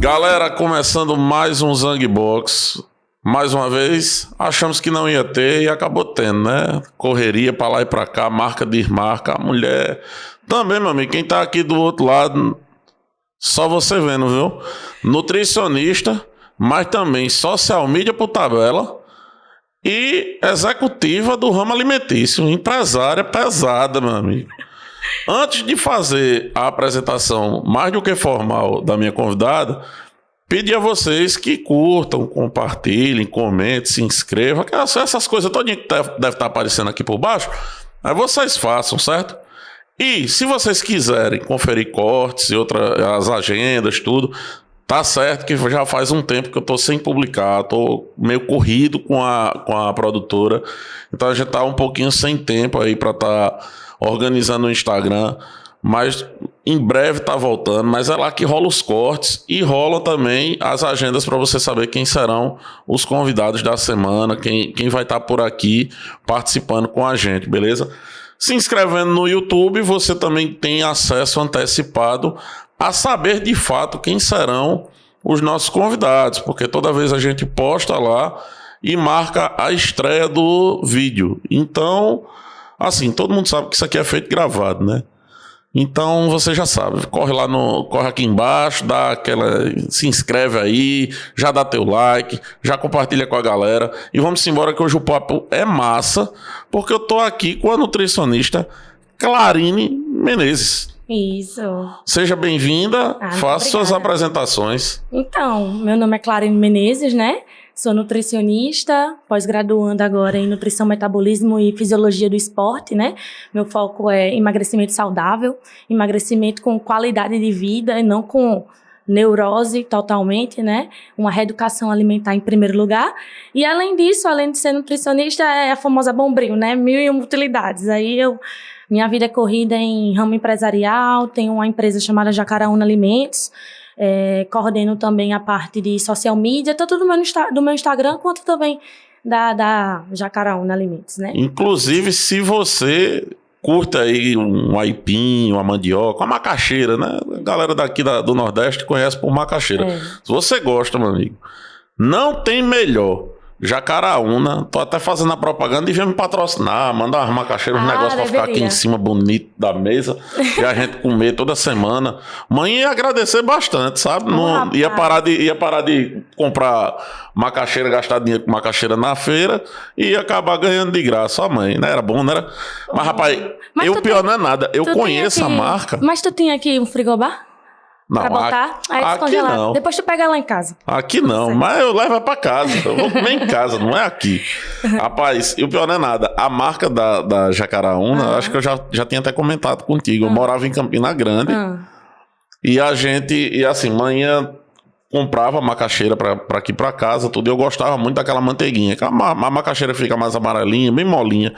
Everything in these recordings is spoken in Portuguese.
Galera, começando mais um Zang Box. Mais uma vez, achamos que não ia ter e acabou tendo, né? Correria pra lá e pra cá, marca desmarca. A mulher também, meu amigo, quem tá aqui do outro lado, só você vendo, viu? Nutricionista, mas também social media por tabela e executiva do ramo alimentício, empresária pesada, meu amigo. Antes de fazer a apresentação mais do que formal da minha convidada, pedir a vocês que curtam, compartilhem, comentem, se inscrevam, essas coisas todinha que deve estar aparecendo aqui por baixo, aí vocês façam, certo? E se vocês quiserem conferir cortes e as agendas, tudo, tá certo que já faz um tempo que eu tô sem publicar, tô meio corrido com a produtora, então a gente tá um pouquinho sem tempo aí para estar organizando o Instagram, mas em breve tá voltando, mas é lá que rola os cortes e rola também as agendas para você saber quem serão os convidados da semana, quem vai estar por aqui participando com a gente, beleza? Se inscrevendo no YouTube, você também tem acesso antecipado a saber de fato quem serão os nossos convidados, porque toda vez a gente posta lá e marca a estreia do vídeo. Então, assim, todo mundo sabe que isso aqui é feito gravado, né? Então você já sabe, corre aqui embaixo, se inscreve aí, já dá teu like, já compartilha com a galera e vamos embora que hoje o papo é massa, porque eu tô aqui com a nutricionista Clarine Menezes. Isso. Seja bem-vinda, faça suas apresentações. Então, meu nome é Clarine Menezes, né? Sou nutricionista, pós-graduando agora em nutrição, metabolismo e fisiologia do esporte, né? Meu foco é emagrecimento saudável, emagrecimento com qualidade de vida e não com neurose totalmente, né? Uma reeducação alimentar em primeiro lugar. E além disso, além de ser nutricionista, é a famosa Bombril, né? 1001 utilidades. Minha vida é corrida em ramo empresarial, tenho uma empresa chamada Jacaraúna Alimentos, coordeno também a parte de social media, tanto do meu Instagram quanto também da Jacaraúna Alimentos, né? Inclusive, se você curta aí um aipim, uma mandioca, uma macaxeira, né? A galera daqui do Nordeste conhece por macaxeira. Se você gosta, meu amigo, não tem melhor. Jacaraúna, tô até fazendo a propaganda e vem me patrocinar, mandar umas macaxeiras, um negócio pra ficar aqui em cima bonito da mesa e a gente comer toda semana. Mãe ia agradecer bastante, sabe? Não, ia parar de comprar macaxeira, gastar dinheiro com macaxeira na feira e ia acabar ganhando de graça. Ó, mãe, não era bom, não era? Mas, rapaz, pior não é nada, eu conheço a marca. Mas tu tinha aqui um frigobar? Não, pra botar, aí descongelar. Não. Depois tu pega lá em casa. Aqui não, mas eu levo pra casa. Eu vou comer em casa, não é aqui. Rapaz, e o pior não é nada. A marca da Jacaraúna, acho que eu já tinha até comentado contigo. Eu morava em Campina Grande. E assim, manhã comprava macaxeira pra aqui pra casa, tudo. E eu gostava muito daquela manteiguinha. Que a macaxeira fica mais amarelinha, bem molinha.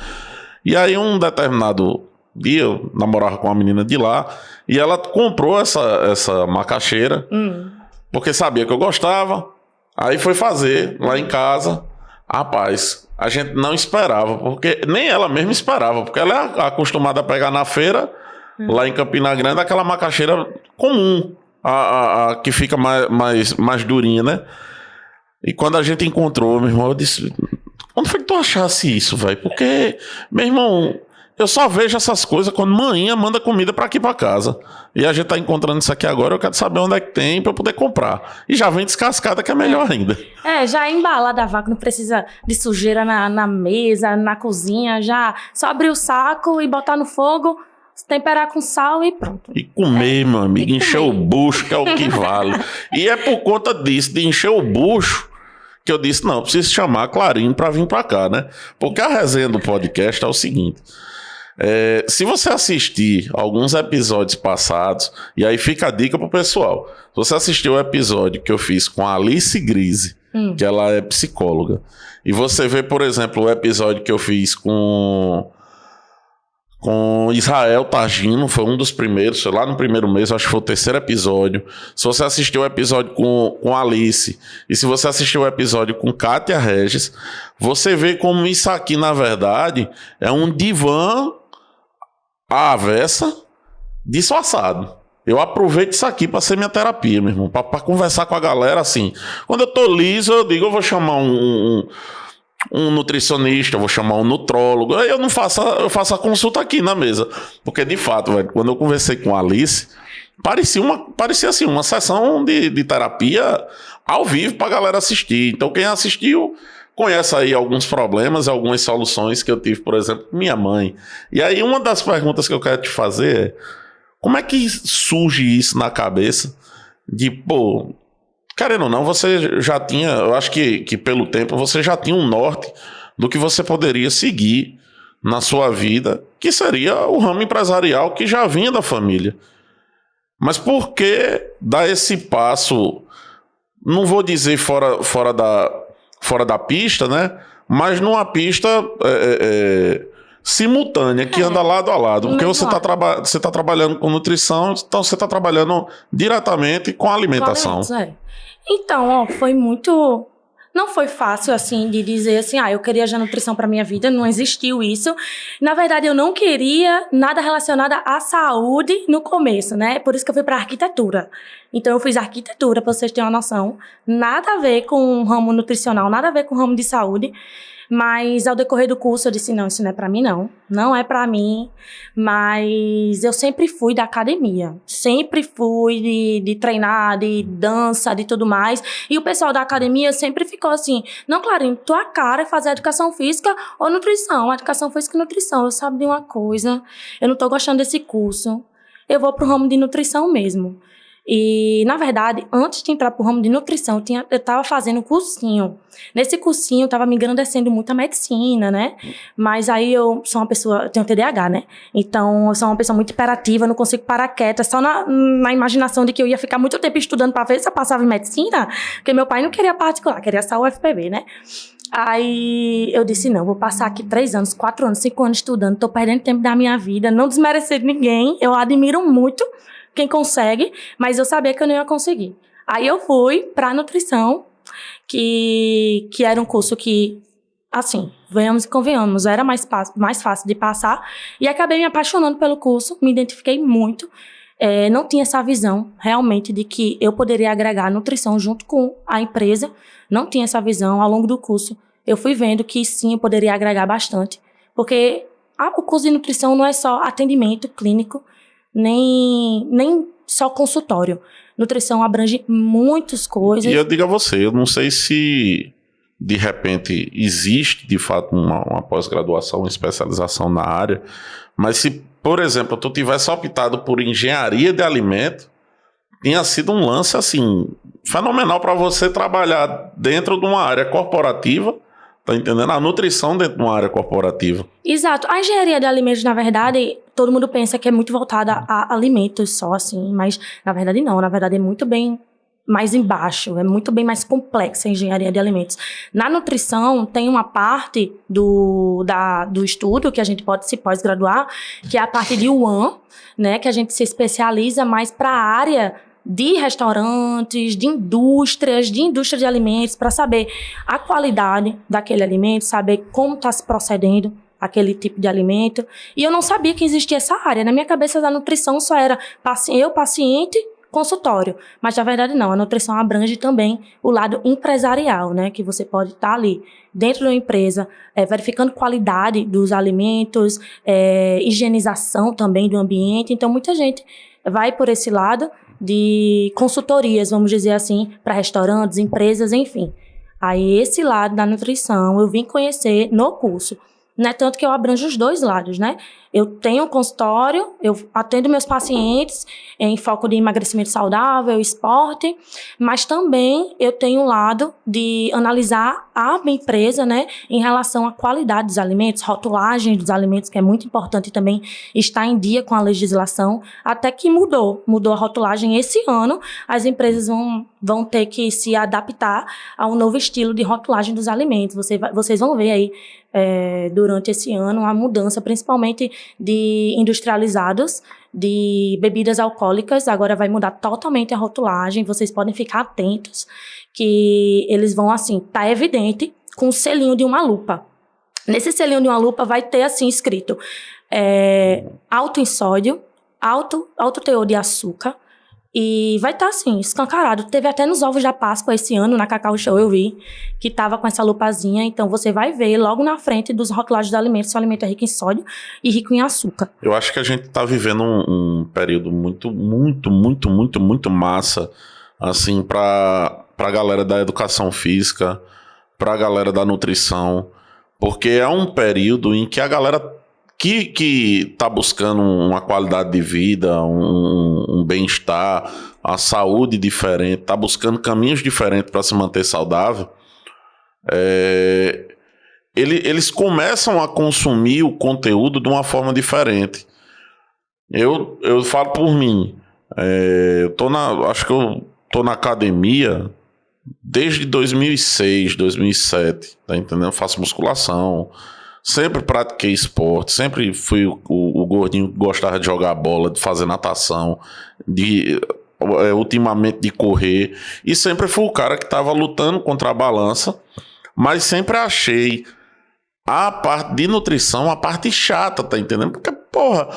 E aí um determinado dia eu namorava com uma menina de lá e ela comprou essa macaxeira porque sabia que eu gostava, aí foi fazer lá em casa. Rapaz, a gente não esperava, porque nem ela mesma esperava, porque ela é acostumada a pegar na feira lá em Campina Grande aquela macaxeira comum, a que fica mais durinha, né? E quando a gente encontrou, meu irmão, eu disse: onde foi que tu achasse isso, velho? Porque, meu irmão, eu só vejo essas coisas quando manhã manda comida pra aqui pra casa. E a gente tá encontrando isso aqui agora, eu quero saber onde é que tem pra eu poder comprar. E já vem descascada, que é melhor ainda. Já é embalada a vaca, não precisa de sujeira na mesa, na cozinha. Já só abrir o saco e botar no fogo, temperar com sal e pronto. E comer, meu amigo, encher o bucho, que é o que vale. E é por conta disso, de encher o bucho, que eu disse: não, preciso chamar a Clarine pra vir pra cá, né? Porque a resenha do podcast é o seguinte: se você assistir alguns episódios passados, e aí fica a dica pro pessoal, se você assistiu o episódio que eu fiz com a Alice Grise, que ela é psicóloga, e você vê, por exemplo, o episódio que eu fiz com Israel Targino, foi um dos primeiros, foi lá no primeiro mês, acho que foi o terceiro episódio. Se você assistiu o episódio com Alice, e se você assistiu o episódio com Kátia Regis, você vê como isso aqui, na verdade, é um divã à avessa disfarçado. Eu aproveito isso aqui para ser minha terapia, meu irmão, para conversar com a galera assim. Quando eu tô liso, eu digo, eu vou chamar um nutricionista, eu vou chamar um nutrólogo. Aí eu faço a consulta aqui na mesa. Porque, de fato, velho, quando eu conversei com a Alice, parecia assim, uma sessão de terapia ao vivo pra galera assistir. Então, quem assistiu conhece aí alguns problemas, algumas soluções que eu tive, por exemplo, com minha mãe. E aí, uma das perguntas que eu quero te fazer é: como é que surge isso na cabeça de, pô, querendo ou não, você já tinha, eu acho que pelo tempo, você já tinha um norte do que você poderia seguir na sua vida, que seria o ramo empresarial que já vinha da família. Mas por que dar esse passo, não vou dizer fora da pista, né? Mas numa pista simultânea, que anda lado a lado. Porque você tá trabalhando com nutrição, então você está trabalhando diretamente com a alimentação. Então, ó, foi muito... Não foi fácil, assim, de dizer assim, eu queria já nutrição para minha vida, não existiu isso. Na verdade, eu não queria nada relacionado à saúde no começo, né? Por isso que eu fui para arquitetura. Então, eu fiz arquitetura, para vocês terem uma noção. Nada a ver com o ramo nutricional, nada a ver com o ramo de saúde. Mas, ao decorrer do curso, eu disse, não, isso não é pra mim, não. Não é pra mim. Mas eu sempre fui da academia. Sempre fui de treinar, de dança, de tudo mais. E o pessoal da academia sempre ficou assim, não, Clarinha, tua cara é fazer educação física ou nutrição. Educação física e nutrição. Eu sabe de uma coisa, eu não tô gostando desse curso. Eu vou pro ramo de nutrição mesmo. E, na verdade, antes de entrar pro ramo de nutrição, eu tava fazendo um cursinho. Nesse cursinho, eu tava me engrandecendo muito a medicina, né? Mas aí eu sou uma pessoa, eu tenho TDAH, né? Então, eu sou uma pessoa muito hiperativa, não consigo parar quieta, só na imaginação de que eu ia ficar muito tempo estudando pra ver se eu passava em medicina, porque meu pai não queria particular, queria só o UFPB, né? Aí eu disse, não, vou passar aqui 3 anos, 4 anos, 5 anos estudando, tô perdendo tempo da minha vida, não desmerecer ninguém, eu admiro muito quem consegue, mas eu sabia que eu não ia conseguir. Aí eu fui pra nutrição, que era um curso que, assim, venhamos e convenhamos, era mais fácil de passar, e acabei me apaixonando pelo curso, me identifiquei muito, não tinha essa visão, realmente, de que eu poderia agregar nutrição junto com a empresa, não tinha essa visão. Ao longo do curso, eu fui vendo que sim, eu poderia agregar bastante, porque o curso de nutrição não é só atendimento clínico, nem só consultório. Nutrição abrange muitas coisas. E eu digo a você, eu não sei se de repente existe de fato uma pós-graduação, uma especialização na área, mas se, por exemplo, tu tivesse optado por engenharia de alimento, tinha sido um lance assim fenomenal para você trabalhar dentro de uma área corporativa. Tá entendendo? A nutrição dentro de uma área corporativa. Exato. A engenharia de alimentos, na verdade, todo mundo pensa que é muito voltada a alimentos só, assim, mas na verdade não. Na verdade é muito bem mais embaixo, é muito bem mais complexa a engenharia de alimentos. Na nutrição tem uma parte do estudo que a gente pode se pós-graduar, que é a parte de UAN, né, que a gente se especializa mais para a área de restaurantes, de indústria de alimentos, para saber a qualidade daquele alimento, saber como está se procedendo aquele tipo de alimento. E eu não sabia que existia essa área. Na minha cabeça, da nutrição só era paciente, consultório. Mas, na verdade, não. A nutrição abrange também o lado empresarial, né? Que você pode estar ali dentro da empresa, verificando qualidade dos alimentos, higienização também do ambiente. Então, muita gente vai por esse lado de consultorias, vamos dizer assim, para restaurantes, empresas, enfim. Aí, esse lado da nutrição eu vim conhecer no curso. Não é tanto que eu abranjo os dois lados, né? Eu tenho um consultório, eu atendo meus pacientes em foco de emagrecimento saudável, esporte, mas também eu tenho um lado de analisar a minha empresa, né, em relação à qualidade dos alimentos, rotulagem dos alimentos, que é muito importante também estar em dia com a legislação, até que mudou a rotulagem esse ano. As empresas vão ter que se adaptar a um novo estilo de rotulagem dos alimentos. Vocês vão ver aí durante esse ano a mudança, principalmente de industrializados, de bebidas alcoólicas. Agora vai mudar totalmente a rotulagem. Vocês podem ficar atentos que eles vão, assim, tá evidente com o selinho de uma lupa. Nesse selinho de uma lupa vai ter assim escrito alto em sódio, alto teor de açúcar. E vai estar, assim, escancarado. Teve até nos ovos da Páscoa esse ano, na Cacau Show, eu vi, que tava com essa lupazinha. Então, você vai ver logo na frente dos rotulados do alimento se o alimento é rico em sódio e rico em açúcar. Eu acho que a gente tá vivendo um período muito massa, assim, pra galera da educação física, pra galera da nutrição, porque é um período em que a galera que tá buscando uma qualidade de vida, um bem-estar, a saúde diferente, tá buscando caminhos diferentes para se manter saudável, eles começam a consumir o conteúdo de uma forma diferente. Eu falo por mim, acho que eu tô na academia desde 2006, 2007, tá entendendo? Eu faço musculação, sempre pratiquei esporte, sempre fui o gordinho que gostava de jogar bola, de fazer natação, ultimamente de correr, e sempre fui o cara que estava lutando contra a balança, mas sempre achei a parte de nutrição a parte chata, tá entendendo? Porque, porra,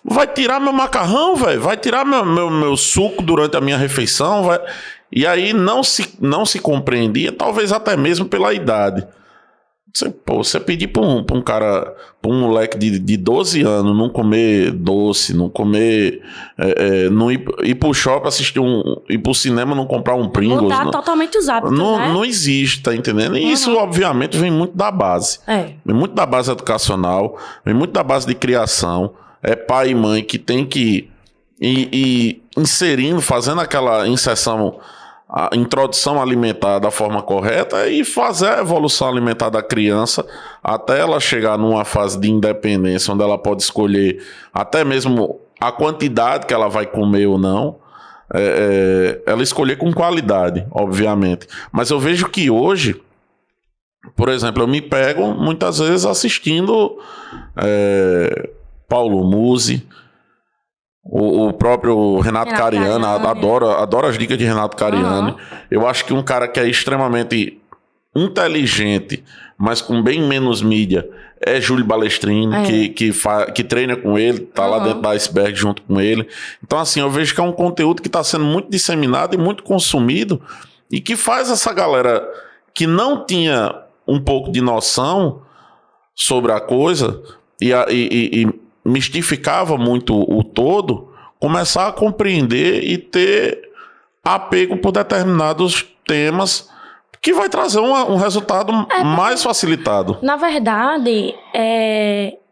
vai tirar meu macarrão, velho, vai tirar meu suco durante a minha refeição, vai... E aí não se compreendia, talvez até mesmo pela idade. Você pedir pra um cara, pra um moleque de 12 anos não comer doce, não comer, não ir pro shopping assistir ir pro cinema não comprar um Pringles. Mudar totalmente os hábitos, né? Não existe, tá entendendo? E isso, obviamente, vem muito da base. Vem muito da base educacional, vem muito da base de criação. É pai e mãe que tem que ir inserindo, fazendo aquela inserção, a introdução alimentar da forma correta e fazer a evolução alimentar da criança até ela chegar numa fase de independência, onde ela pode escolher até mesmo a quantidade que ela vai comer ou não, ela escolher com qualidade, obviamente. Mas eu vejo que hoje, por exemplo, eu me pego muitas vezes assistindo Paulo Musi, o próprio Renato Cariani, adoro as dicas de Renato Cariani. Eu acho que um cara que é extremamente inteligente, mas com bem menos mídia, é Júlio Balestrini, que treina com ele, tá lá dentro da Iceberg junto com ele. Então, assim, eu vejo que é um conteúdo que está sendo muito disseminado e muito consumido, e que faz essa galera que não tinha um pouco de noção sobre a coisa e mistificava muito o todo, começar a compreender e ter apego por determinados temas, que vai trazer um resultado mais facilitado. Na verdade,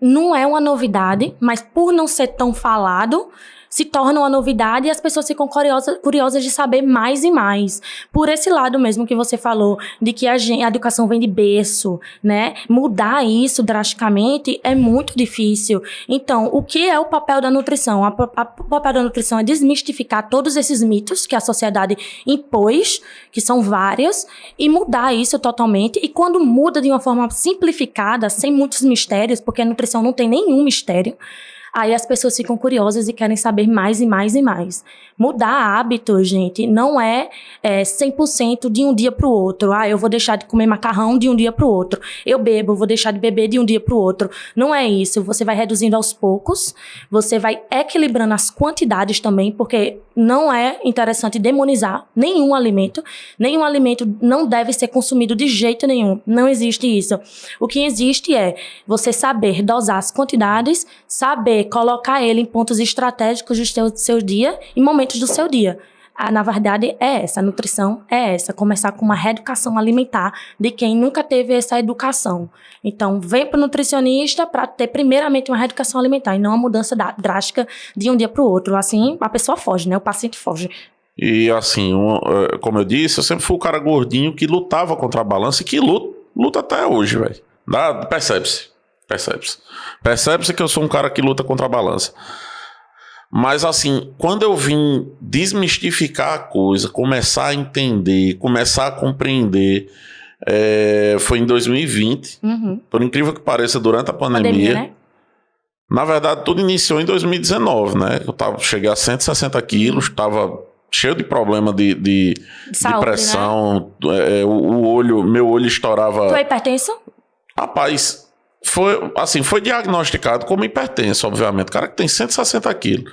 não é uma novidade, mas por não ser tão falado, se torna uma novidade e as pessoas ficam curiosas de saber mais e mais. Por esse lado mesmo que você falou, de que a educação vem de berço, né? Mudar isso drasticamente é muito difícil. Então, o que é o papel da nutrição? O papel da nutrição é desmistificar todos esses mitos que a sociedade impôs, que são vários, e mudar isso totalmente. E quando muda de uma forma simplificada, sem muitos mistérios, porque a nutrição não tem nenhum mistério, aí as pessoas ficam curiosas e querem saber mais e mais e mais. Mudar hábitos, gente, não é 100% de um dia para o outro. Eu vou deixar de comer macarrão de um dia para o outro. Eu bebo, vou deixar de beber de um dia para o outro. Não é isso. Você vai reduzindo aos poucos, você vai equilibrando as quantidades também, porque não é interessante demonizar nenhum alimento. Nenhum alimento não deve ser consumido de jeito nenhum. Não existe isso. O que existe é você saber dosar as quantidades, saber colocar ele em pontos estratégicos do seu dia e momentos do seu dia. Na verdade, a nutrição é essa, começar com uma reeducação alimentar de quem nunca teve essa educação. Então, vem para o nutricionista para ter primeiramente uma reeducação alimentar e não uma mudança drástica de um dia para o outro. Assim, a pessoa foge, né? O paciente foge. E assim, como eu disse, eu sempre fui o cara gordinho que lutava contra a balança e que luta até hoje, velho. Percebe-se que eu sou um cara que luta contra a balança. Mas assim, quando eu vim desmistificar a coisa, começar a entender, começar a compreender, foi em 2020. Por incrível que pareça, durante a pandemia, né? Na verdade, tudo iniciou em 2019, né? Eu cheguei a 160 quilos, estava cheio de problema de saúde, pressão, né? Meu olho estourava. Tu é hipertenso? Rapaz, foi diagnosticado como hipertenso, obviamente. O cara que tem 160 quilos.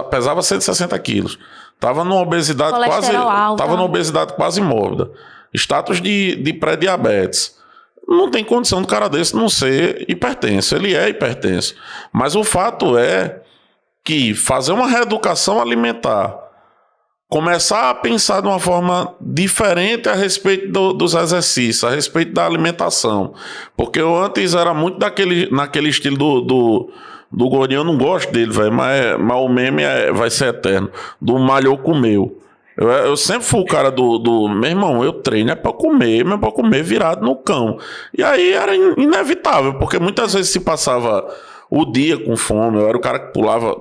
pesava 160 quilos. Estava numa obesidade quase mórbida. Status de pré-diabetes. Não tem condição do cara desse não ser hipertenso. Ele é hipertenso. Mas o fato é que fazer uma reeducação alimentar, começar a pensar de uma forma diferente a respeito dos exercícios, a respeito da alimentação. Porque eu antes era muito naquele estilo do gordinho, eu não gosto dele, velho, mas o meme vai ser eterno. Do malhou comeu. Eu sempre fui o cara meu irmão, eu treino é pra comer, mas é pra comer virado no cão. E aí era inevitável, porque muitas vezes se passava o dia com fome, eu era o cara que pulava,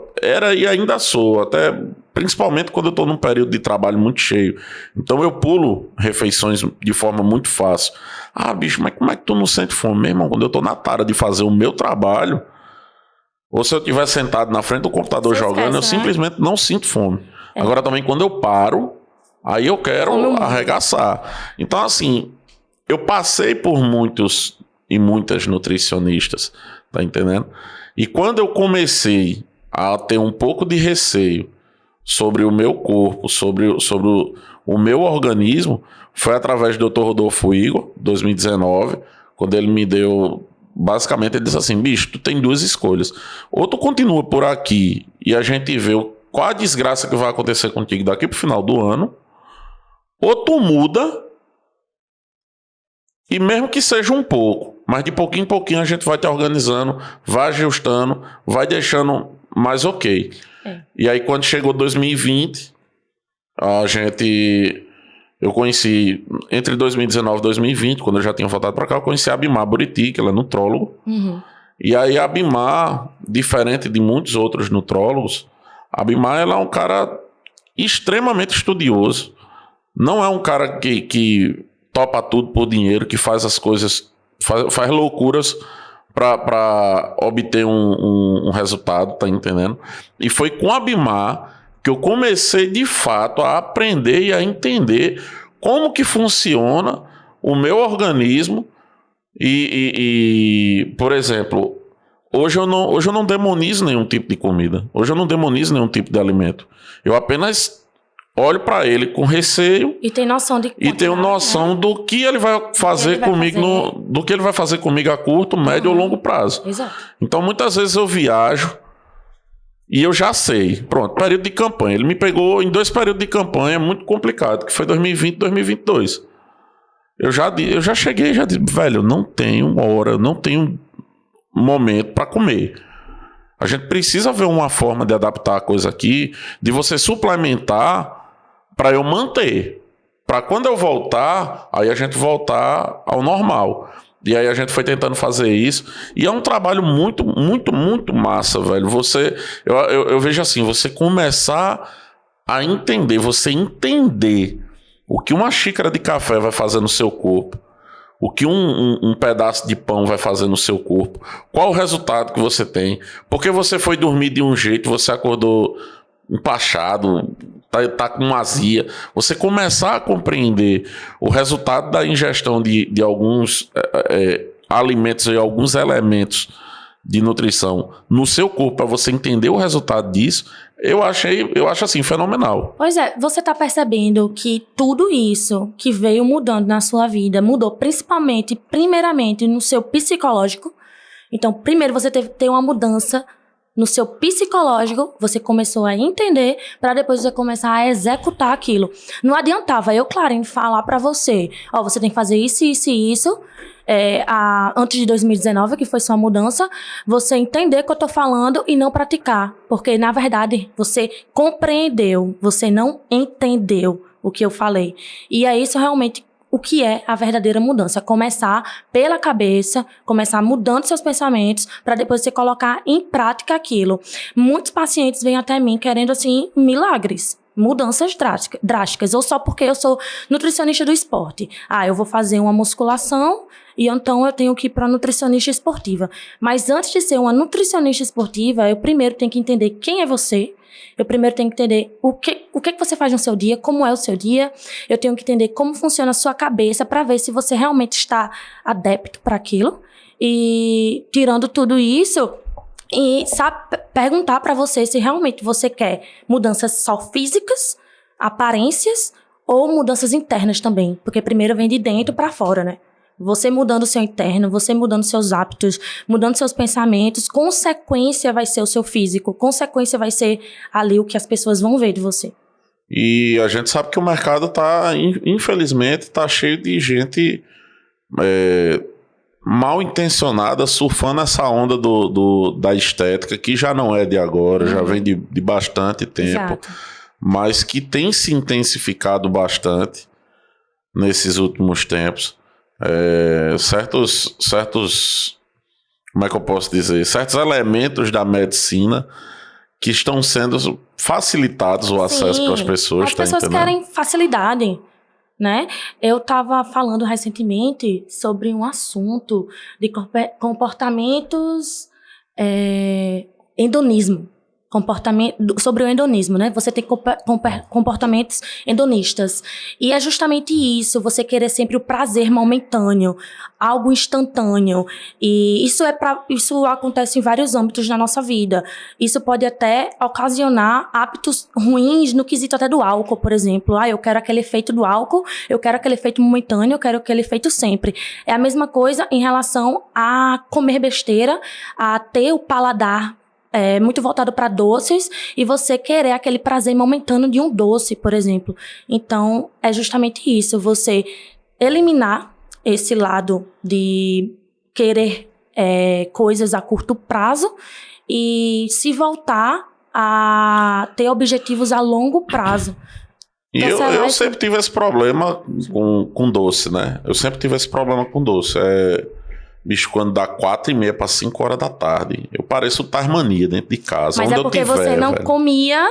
e ainda sou, até principalmente quando eu tô num período de trabalho muito cheio. Então eu pulo refeições de forma muito fácil. Ah, bicho, mas como é que tu não sente fome? Meu irmão, quando eu tô na tara de fazer o meu trabalho, ou se eu estiver sentado na frente do computador jogando, eu simplesmente não sinto fome. Agora também quando eu paro, aí eu quero arregaçar. Então assim, eu passei por muitos e muitas nutricionistas, tá entendendo? E quando eu comecei a ter um pouco de receio sobre o meu corpo, sobre o meu organismo, foi através do Dr. Rodolfo Igor, 2019, quando ele me deu... Basicamente ele disse assim, bicho, tu tem duas escolhas. Ou tu continua por aqui e a gente vê qual a desgraça que vai acontecer contigo daqui pro final do ano, ou tu muda, e mesmo que seja um pouco, mas de pouquinho em pouquinho a gente vai te organizando, vai ajustando, vai deixando mais ok. E aí quando chegou 2020, eu conheci, entre 2019 e 2020, quando eu já tinha voltado para cá, eu conheci a Abimar Buriti, que ela é nutrólogo. E aí a Abimar, diferente de muitos outros nutrólogos, a Abimar ela é um cara extremamente estudioso. Não é um cara que topa tudo por dinheiro, que faz as coisas, faz loucuras para obter um resultado, tá entendendo? E foi com a Abimar que eu comecei de fato a aprender e a entender como que funciona o meu organismo por exemplo, hoje eu não demonizo nenhum tipo de comida, hoje eu não demonizo nenhum tipo de alimento, eu apenas olho para ele com receio e tenho noção do que ele vai fazer comigo do que ele vai fazer comigo a curto, médio ou longo prazo. Exato. Então muitas vezes eu viajo e eu já sei, pronto, período de campanha. Ele me pegou em 2 períodos de campanha muito complicado, que foi 2020 e 2022. Eu já cheguei e já disse, velho, eu não tenho hora, não tenho momento para comer. A gente precisa ver uma forma de adaptar a coisa aqui, de você suplementar para eu manter. Para quando eu voltar, aí a gente voltar ao normal. E aí a gente foi tentando fazer isso. E é um trabalho muito, muito, muito massa, velho. Eu vejo assim, você começar a entender, você entender o que uma xícara de café vai fazer no seu corpo, o que um pedaço de pão vai fazer no seu corpo, qual o resultado que você tem, porque você foi dormir de um jeito, você acordou empachado, tá com azia. Você começar a compreender o resultado da ingestão de alguns alimentos e alguns elementos de nutrição no seu corpo, para você entender o resultado disso, eu acho assim, fenomenal. Pois é, você tá percebendo que tudo isso que veio mudando na sua vida, mudou primeiramente no seu psicológico. Então, primeiro você teve que ter uma mudança no seu psicológico, você começou a entender, para depois você começar a executar aquilo. Não adiantava eu, Clarine, falar para você, você tem que fazer isso, isso e isso, antes de 2019, que foi sua mudança, você entender o que eu tô falando e não praticar. Porque, na verdade, você compreendeu, você não entendeu o que eu falei. E é isso realmente o que é a verdadeira mudança. Começar pela cabeça, começar mudando seus pensamentos, para depois você colocar em prática aquilo. Muitos pacientes vêm até mim querendo, assim, milagres. Mudanças drásticas, ou só porque eu sou nutricionista do esporte. Eu vou fazer uma musculação e então eu tenho que ir para nutricionista esportiva. Mas antes de ser uma nutricionista esportiva, eu primeiro tenho que entender quem é você. Eu primeiro tenho que entender o que você faz no seu dia, como é o seu dia. Eu tenho que entender como funciona a sua cabeça para ver se você realmente está adepto para aquilo. E tirando tudo isso, E perguntar para você se realmente você quer mudanças só físicas, aparências, ou mudanças internas também. Porque primeiro vem de dentro para fora, né? Você mudando o seu interno, você mudando seus hábitos, mudando seus pensamentos, consequência vai ser o seu físico, consequência vai ser ali o que as pessoas vão ver de você. E a gente sabe que o mercado tá, infelizmente, tá cheio de gente mal intencionada surfando essa onda da estética, que já não é de agora, já vem de bastante tempo. Exato. Mas que tem se intensificado bastante nesses últimos tempos. Certos, como é que eu posso dizer? Certos elementos da medicina que estão sendo facilitados o acesso para as pessoas. As pessoas querem facilidade, né? Eu estava falando recentemente sobre um assunto de comportamentos, hedonismo. Sobre o hedonismo, né? Você tem comportamentos hedonistas. E é justamente isso, você querer sempre o prazer momentâneo, algo instantâneo. E isso acontece em vários âmbitos da nossa vida. Isso pode até ocasionar hábitos ruins no quesito até do álcool, por exemplo. Eu quero aquele efeito do álcool, eu quero aquele efeito momentâneo, eu quero aquele efeito sempre. É a mesma coisa em relação a comer besteira, a ter o paladar muito voltado para doces e você querer aquele prazer momentâneo de um doce, por exemplo. Então, é justamente isso, você eliminar esse lado de querer coisas a curto prazo e se voltar a ter objetivos a longo prazo. E eu sempre tive esse problema com doce, né? Eu sempre tive esse problema com doce. Bicho, quando dá 4h30 para 5 horas da tarde, eu pareço Tasmania dentro de casa. Mas onde é porque você não comia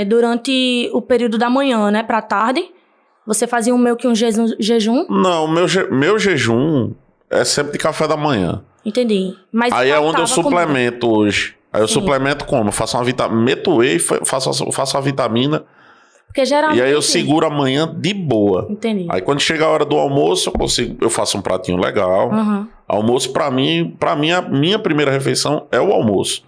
durante o período da manhã, né? Pra tarde. Você fazia meio que um jejum? Não, meu jejum é sempre de café da manhã. Entendi. Mas aí é onde eu suplemento hoje. Aí eu suplemento como? Eu faço uma vitamina, meto whey, faço a vitamina. Porque geralmente... E aí eu seguro amanhã de boa. Entendi. Aí quando chega a hora do almoço, eu faço um pratinho legal. Uhum. Almoço, pra mim, a minha primeira refeição é o almoço.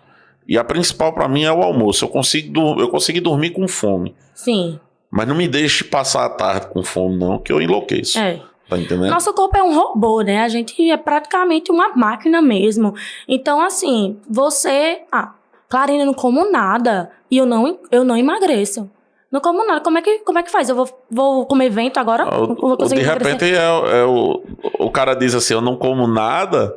E a principal pra mim é o almoço. Eu consigo dormir com fome. Sim. Mas não me deixe passar a tarde com fome, não, que eu enlouqueço. Tá entendendo? Nosso corpo é um robô, né? A gente é praticamente uma máquina mesmo. Então, assim, você... Clarina, eu não como nada e eu não emagreço. Não como nada. Como é que faz? Eu vou comer vento agora? De repente o cara diz assim, eu não como nada,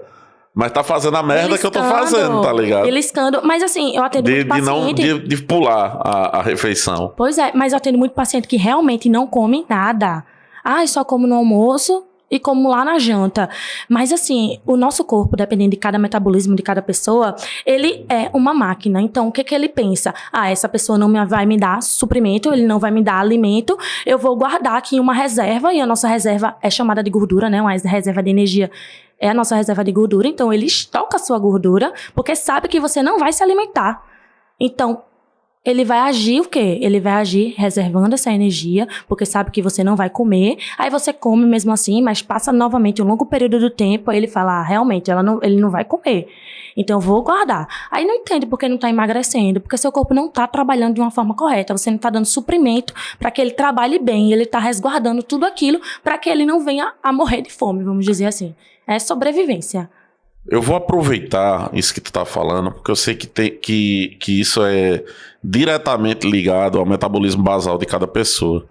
mas tá fazendo a merda que eu tô fazendo, tá ligado? Beliscando. Mas assim, eu atendo muito paciente... De pular a refeição. Pois é, mas eu atendo muito paciente que realmente não come nada. Eu só como no almoço e como lá na janta. Mas assim, o nosso corpo, dependendo de cada metabolismo de cada pessoa, ele é uma máquina. Então, o que ele pensa? Essa pessoa não vai me dar suprimento, ele não vai me dar alimento, eu vou guardar aqui uma reserva, e a nossa reserva é chamada de gordura, né? Uma reserva de energia é a nossa reserva de gordura. Então, ele estoca a sua gordura, porque sabe que você não vai se alimentar. Então, ele vai agir o quê? Ele vai agir reservando essa energia, porque sabe que você não vai comer. Aí você come mesmo assim, mas passa novamente um longo período do tempo, aí ele fala, realmente, ele não vai comer. Então eu vou guardar. Aí não entende porque não está emagrecendo, porque seu corpo não está trabalhando de uma forma correta, você não está dando suprimento para que ele trabalhe bem, ele está resguardando tudo aquilo para que ele não venha a morrer de fome, vamos dizer assim. É sobrevivência. Eu vou aproveitar isso que tu tá falando, porque eu sei que isso é diretamente ligado ao metabolismo basal de cada pessoa.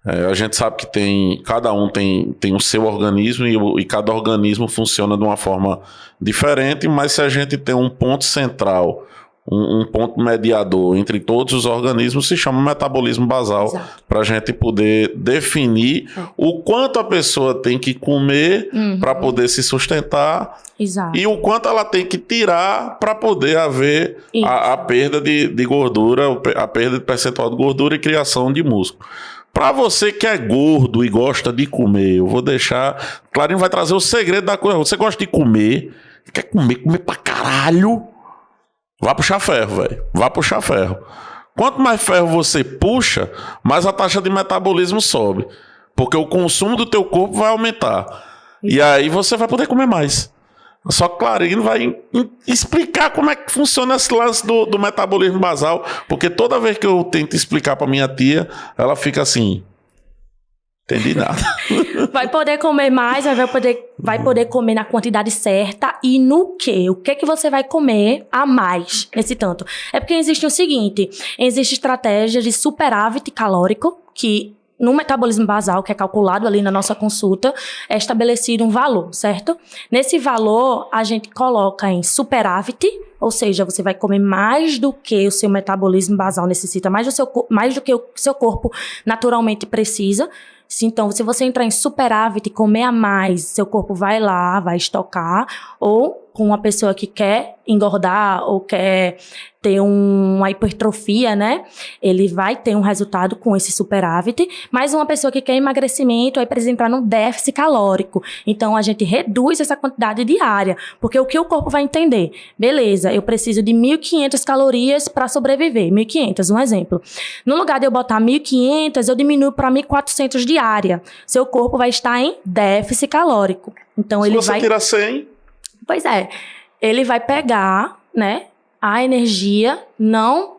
A gente sabe que cada um tem o seu organismo e cada organismo funciona de uma forma diferente, mas se a gente tem um ponto central, um ponto mediador entre todos os organismos, se chama metabolismo basal, para a gente poder definir o quanto a pessoa tem que comer para poder se sustentar. Exato. E o quanto ela tem que tirar para poder haver a perda de gordura, a perda de percentual de gordura e criação de músculo. Para você que é gordo e gosta de comer, eu vou deixar... Clarinho vai trazer o segredo da coisa. Você gosta de comer, quer comer pra caralho, vá puxar ferro, velho. Vá puxar ferro. Quanto mais ferro você puxa, mais a taxa de metabolismo sobe. Porque o consumo do teu corpo vai aumentar. E aí você vai poder comer mais. Só que Clarine vai explicar como é que funciona esse lance do metabolismo basal, porque toda vez que eu tento explicar para minha tia, ela fica assim... Entendi nada. Vai poder comer mais, vai poder comer na quantidade certa e no quê? O que que você vai comer a mais nesse tanto? É porque existe o seguinte, existe estratégia de superávit calórico, que no metabolismo basal, que é calculado ali na nossa consulta, é estabelecido um valor, certo? Nesse valor, a gente coloca em superávit, ou seja, você vai comer mais do que o seu metabolismo basal necessita, mais do que o seu corpo naturalmente precisa. Então, se você entrar em superávit e comer a mais, seu corpo vai lá, vai estocar, ou com uma pessoa que quer engordar ou quer ter uma hipertrofia, né? Ele vai ter um resultado com esse superávit, mas uma pessoa que quer emagrecimento aí precisa entrar num déficit calórico. Então, a gente reduz essa quantidade diária, porque o que o corpo vai entender? Beleza, eu preciso de 1.500 calorias para sobreviver, 1.500, um exemplo. No lugar de eu botar 1.500, eu diminuo para 1.400 diária. Seu corpo vai estar em déficit calórico. Então, Se você tirar 100... Pois é, ele vai pegar, né, a energia não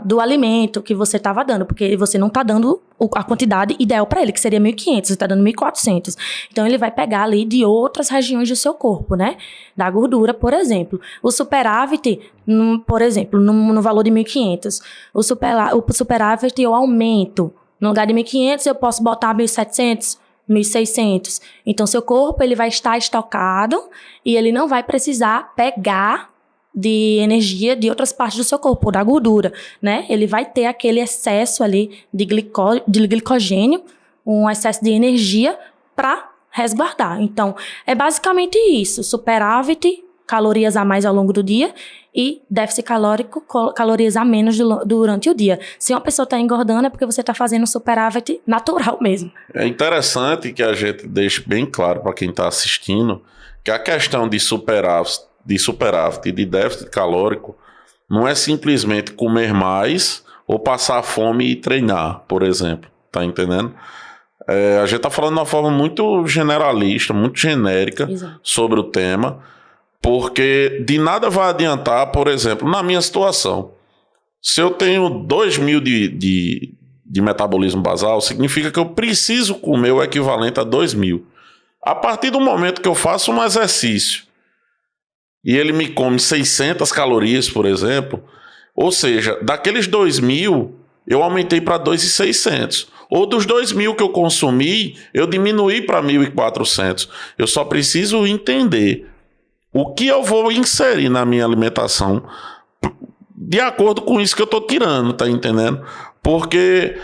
do alimento que você estava dando, porque você não está dando a quantidade ideal para ele, que seria 1.500, você está dando 1.400. Então, ele vai pegar ali de outras regiões do seu corpo, né, da gordura, por exemplo. O superávit, por exemplo, no valor de 1.500, o superávit eu aumento. No lugar de 1.500, eu posso botar 1.700, 1.600. Então, seu corpo ele vai estar estocado e ele não vai precisar pegar de energia de outras partes do seu corpo, da gordura, né? Ele vai ter aquele excesso ali de glicogênio, um excesso de energia para resguardar. Então, é basicamente isso. Superávit, calorias a mais ao longo do dia, e déficit calórico, calorias a menos durante o dia. Se uma pessoa está engordando, é porque você está fazendo um superávit natural mesmo. É interessante que a gente deixe bem claro para quem está assistindo que a questão de superávit e de déficit calórico não é simplesmente comer mais ou passar fome e treinar, por exemplo. Tá entendendo? A gente está falando de uma forma muito generalista, muito genérica. Exato. Sobre o tema. Porque de nada vai adiantar, por exemplo, na minha situação, se eu tenho 2.000 de metabolismo basal, significa que eu preciso comer o equivalente a 2.000. A partir do momento que eu faço um exercício e ele me come 600 calorias, por exemplo, ou seja, daqueles 2.000, eu aumentei para 2.600. Ou dos 2.000 que eu consumi, eu diminuí para 1.400. Eu só preciso entender o que eu vou inserir na minha alimentação de acordo com isso que eu estou tirando, tá entendendo? Porque,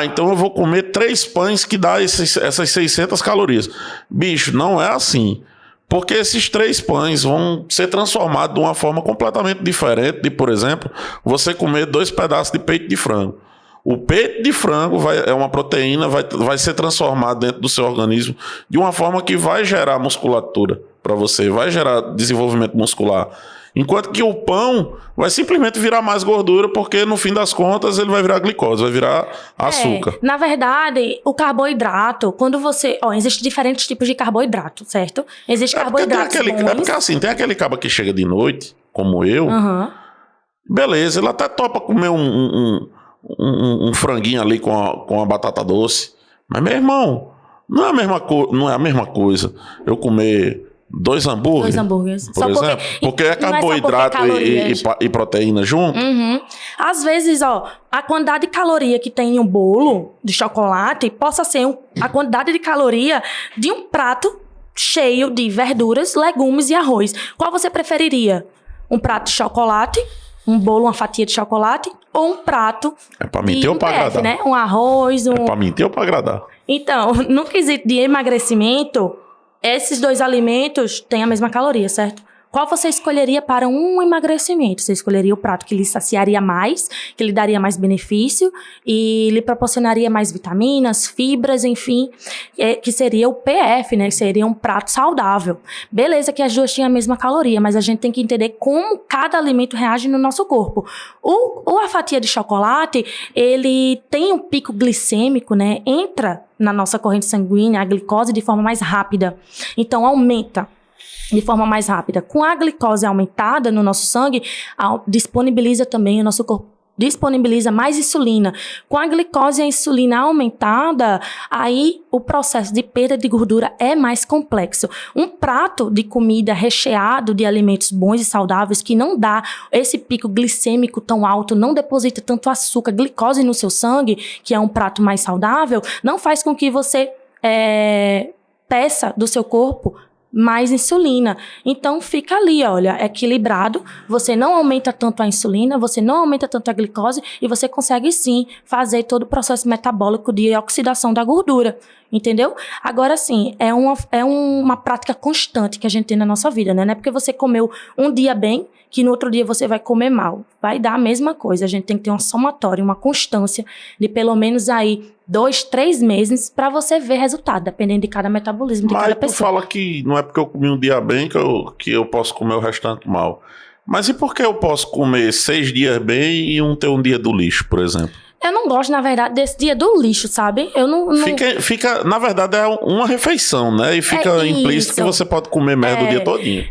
então eu vou comer 3 pães que dá essas 600 calorias. Bicho, não é assim. Porque esses 3 pães vão ser transformados de uma forma completamente diferente de, por exemplo, você comer 2 pedaços de peito de frango. O peito de frango é uma proteína, vai ser transformado dentro do seu organismo de uma forma que vai gerar musculatura para você, vai gerar desenvolvimento muscular. Enquanto que o pão vai simplesmente virar mais gordura, porque no fim das contas ele vai virar glicose, vai virar açúcar. Na verdade, o carboidrato, quando você... existem diferentes tipos de carboidrato, certo? Existe carboidratos bons. É porque assim, tem aquele caba que chega de noite, como eu, beleza, ele até topa comer um franguinho ali com a batata doce. Mas, meu irmão, não é a mesma coisa eu comer 2 hambúrgueres. 2 hambúrgueres. Por exemplo. Porque é carboidrato e proteína junto. Às vezes, a quantidade de caloria que tem em um bolo de chocolate possa ser a quantidade de caloria de um prato cheio de verduras, legumes e arroz. Qual você preferiria? Um prato de chocolate, um bolo, uma fatia de chocolate, ou um prato pra mentir ou pra agradar? Né? Um arroz, É pra mentir ou pra agradar? Então, no quesito de emagrecimento, esses 2 alimentos têm a mesma caloria, certo? Qual você escolheria para um emagrecimento? Você escolheria o prato que lhe saciaria mais, que lhe daria mais benefício e lhe proporcionaria mais vitaminas, fibras, enfim, que seria o PF, né? Que seria um prato saudável. Beleza que as duas tinham a mesma caloria, mas a gente tem que entender como cada alimento reage no nosso corpo. A fatia de chocolate, ele tem um pico glicêmico, né? Entra na nossa corrente sanguínea a glicose de forma mais rápida. Então, aumenta de forma mais rápida. Com a glicose aumentada no nosso sangue, disponibiliza também, o nosso corpo disponibiliza mais insulina. Com a glicose e a insulina aumentada, aí o processo de perda de gordura é mais complexo. Um prato de comida recheado de alimentos bons e saudáveis, que não dá esse pico glicêmico tão alto, não deposita tanto açúcar, glicose no seu sangue, que é um prato mais saudável, não faz com que você peça do seu corpo mais insulina. Então fica ali, olha, equilibrado, você não aumenta tanto a insulina, você não aumenta tanto a glicose e você consegue sim fazer todo o processo metabólico de oxidação da gordura, entendeu? Agora sim, é uma prática constante que a gente tem na nossa vida, né? Não é porque você comeu um dia bem que no outro dia você vai comer mal. Vai dar a mesma coisa. A gente tem que ter uma somatória, uma constância de pelo menos aí 2, 3 meses para você ver resultado, dependendo de cada metabolismo de cada pessoa. Mas tu fala que não é porque eu comi um dia bem que eu posso comer o restante mal. Mas e por que eu posso comer 6 dias bem e ter um dia do lixo, por exemplo? Eu não gosto, na verdade, desse dia do lixo, sabe? Eu não... Fica, na verdade, é uma refeição, né? E fica implícito que você pode comer merda o dia todinho.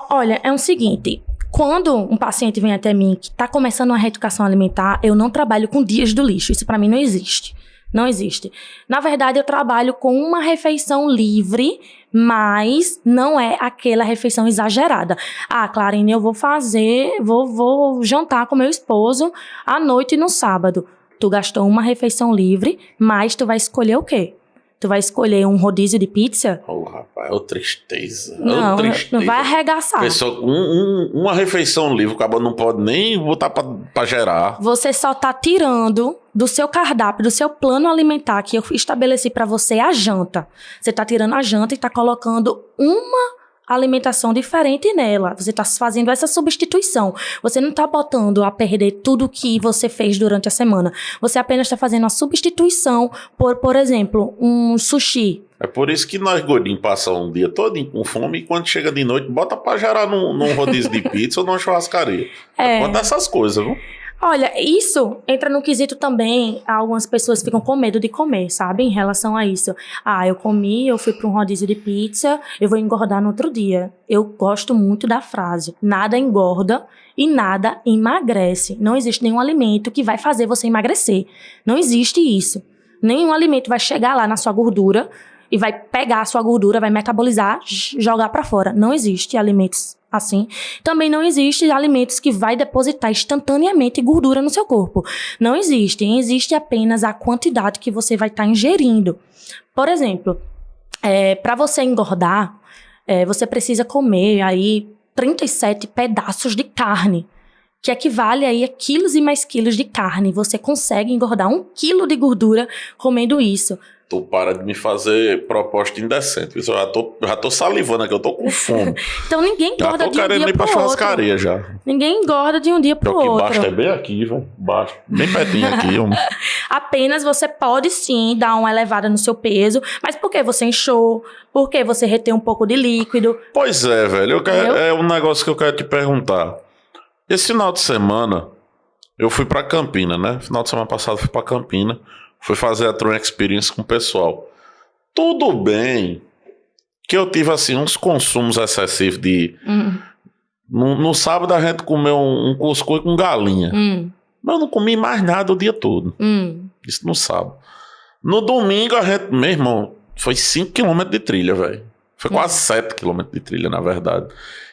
Olha, é o seguinte... Quando um paciente vem até mim que está começando uma reeducação alimentar, eu não trabalho com dias do lixo. Isso para mim não existe. Não existe. Na verdade, eu trabalho com uma refeição livre, mas não é aquela refeição exagerada. Ah, Clarine, eu vou jantar com meu esposo à noite no sábado. Tu gastou uma refeição livre, mas tu vai escolher o quê? Tu vai escolher um rodízio de pizza? Oh, rapaz, é tristeza. Não vai arregaçar. Pessoa, uma refeição livre, o cara não pode nem botar pra gerar. Você só tá tirando do seu cardápio, do seu plano alimentar que eu estabeleci pra você a janta. Você tá tirando a janta e tá colocando uma alimentação diferente nela. Você está fazendo essa substituição. Você não está botando a perder tudo que você fez durante a semana. Você apenas está fazendo a substituição por exemplo, um sushi. É por isso que nós gordinhos passamos um dia todo com fome e quando chega de noite, bota para gerar num rodízio de pizza ou numa churrascaria. Conta essas coisas, viu? Olha, isso entra no quesito também, algumas pessoas ficam com medo de comer, sabe? Em relação a isso. Ah, eu fui para um rodízio de pizza, eu vou engordar no outro dia. Eu gosto muito da frase, nada engorda e nada emagrece. Não existe nenhum alimento que vai fazer você emagrecer. Não existe isso. Nenhum alimento vai chegar lá na sua gordura e vai pegar a sua gordura, vai metabolizar, jogar para fora. Não existe alimentos assim. Também não existe alimentos que vai depositar instantaneamente gordura no seu corpo. Não existem. Existe apenas a quantidade que você vai estar ingerindo. Por exemplo, para você engordar, você precisa comer aí 37 pedaços de carne, que equivale aí a quilos e mais quilos de carne. Você consegue engordar 1 quilo de gordura comendo isso. Tu para de me fazer proposta indecente. Eu já tô salivando aqui, eu tô com fome. Então ninguém engorda de um dia pro outro. Já tô querendo ir pra churrascaria já. Ninguém engorda de um dia pro outro. Basta é bem aqui, velho. Basta. Bem pertinho aqui. Apenas você pode sim dar uma elevada no seu peso. Mas por que você inchou? Por que você retém um pouco de líquido? Pois é, velho. É um negócio que eu quero te perguntar. Esse final de semana, eu fui pra Campina, né? Final de semana passado eu fui pra Campina. Fui fazer a Tron Experience com o pessoal. Tudo bem que eu tive, assim, uns consumos excessivos de... No sábado a gente comeu um cuscuz com galinha. Mas eu não comi mais nada o dia todo. Isso no sábado. No domingo a gente... Meu irmão, foi 5 km de trilha, velho. Foi quase 7 km de trilha, na verdade.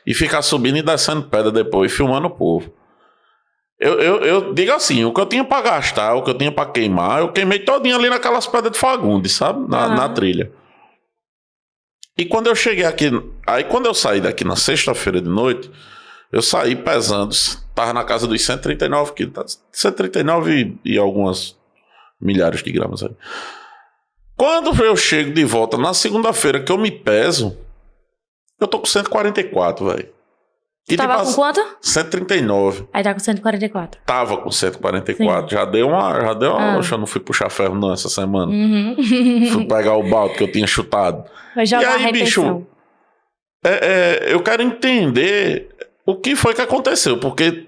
E ficar subindo e descendo pedra depois, filmando o povo. Eu digo assim, o que eu tinha pra gastar, o que eu tinha pra queimar, eu queimei todinho ali naquelas pedras de Fagundes, sabe? Na trilha. E quando eu cheguei aqui... Aí quando eu saí daqui na sexta-feira de noite, eu saí pesando, tava na casa dos 139 quilos, 139 e algumas milhares de gramas aí. Quando eu chego de volta na segunda-feira que eu me peso, eu tô com 144, velho. E tava com quanto? 139. Aí tá com 144. Tava com 144. Sim. Já deu uma. Eu não fui puxar ferro não essa semana. Fui pegar o balde que eu tinha chutado. Vai jogar e aí, bicho, eu quero entender o que foi que aconteceu. Porque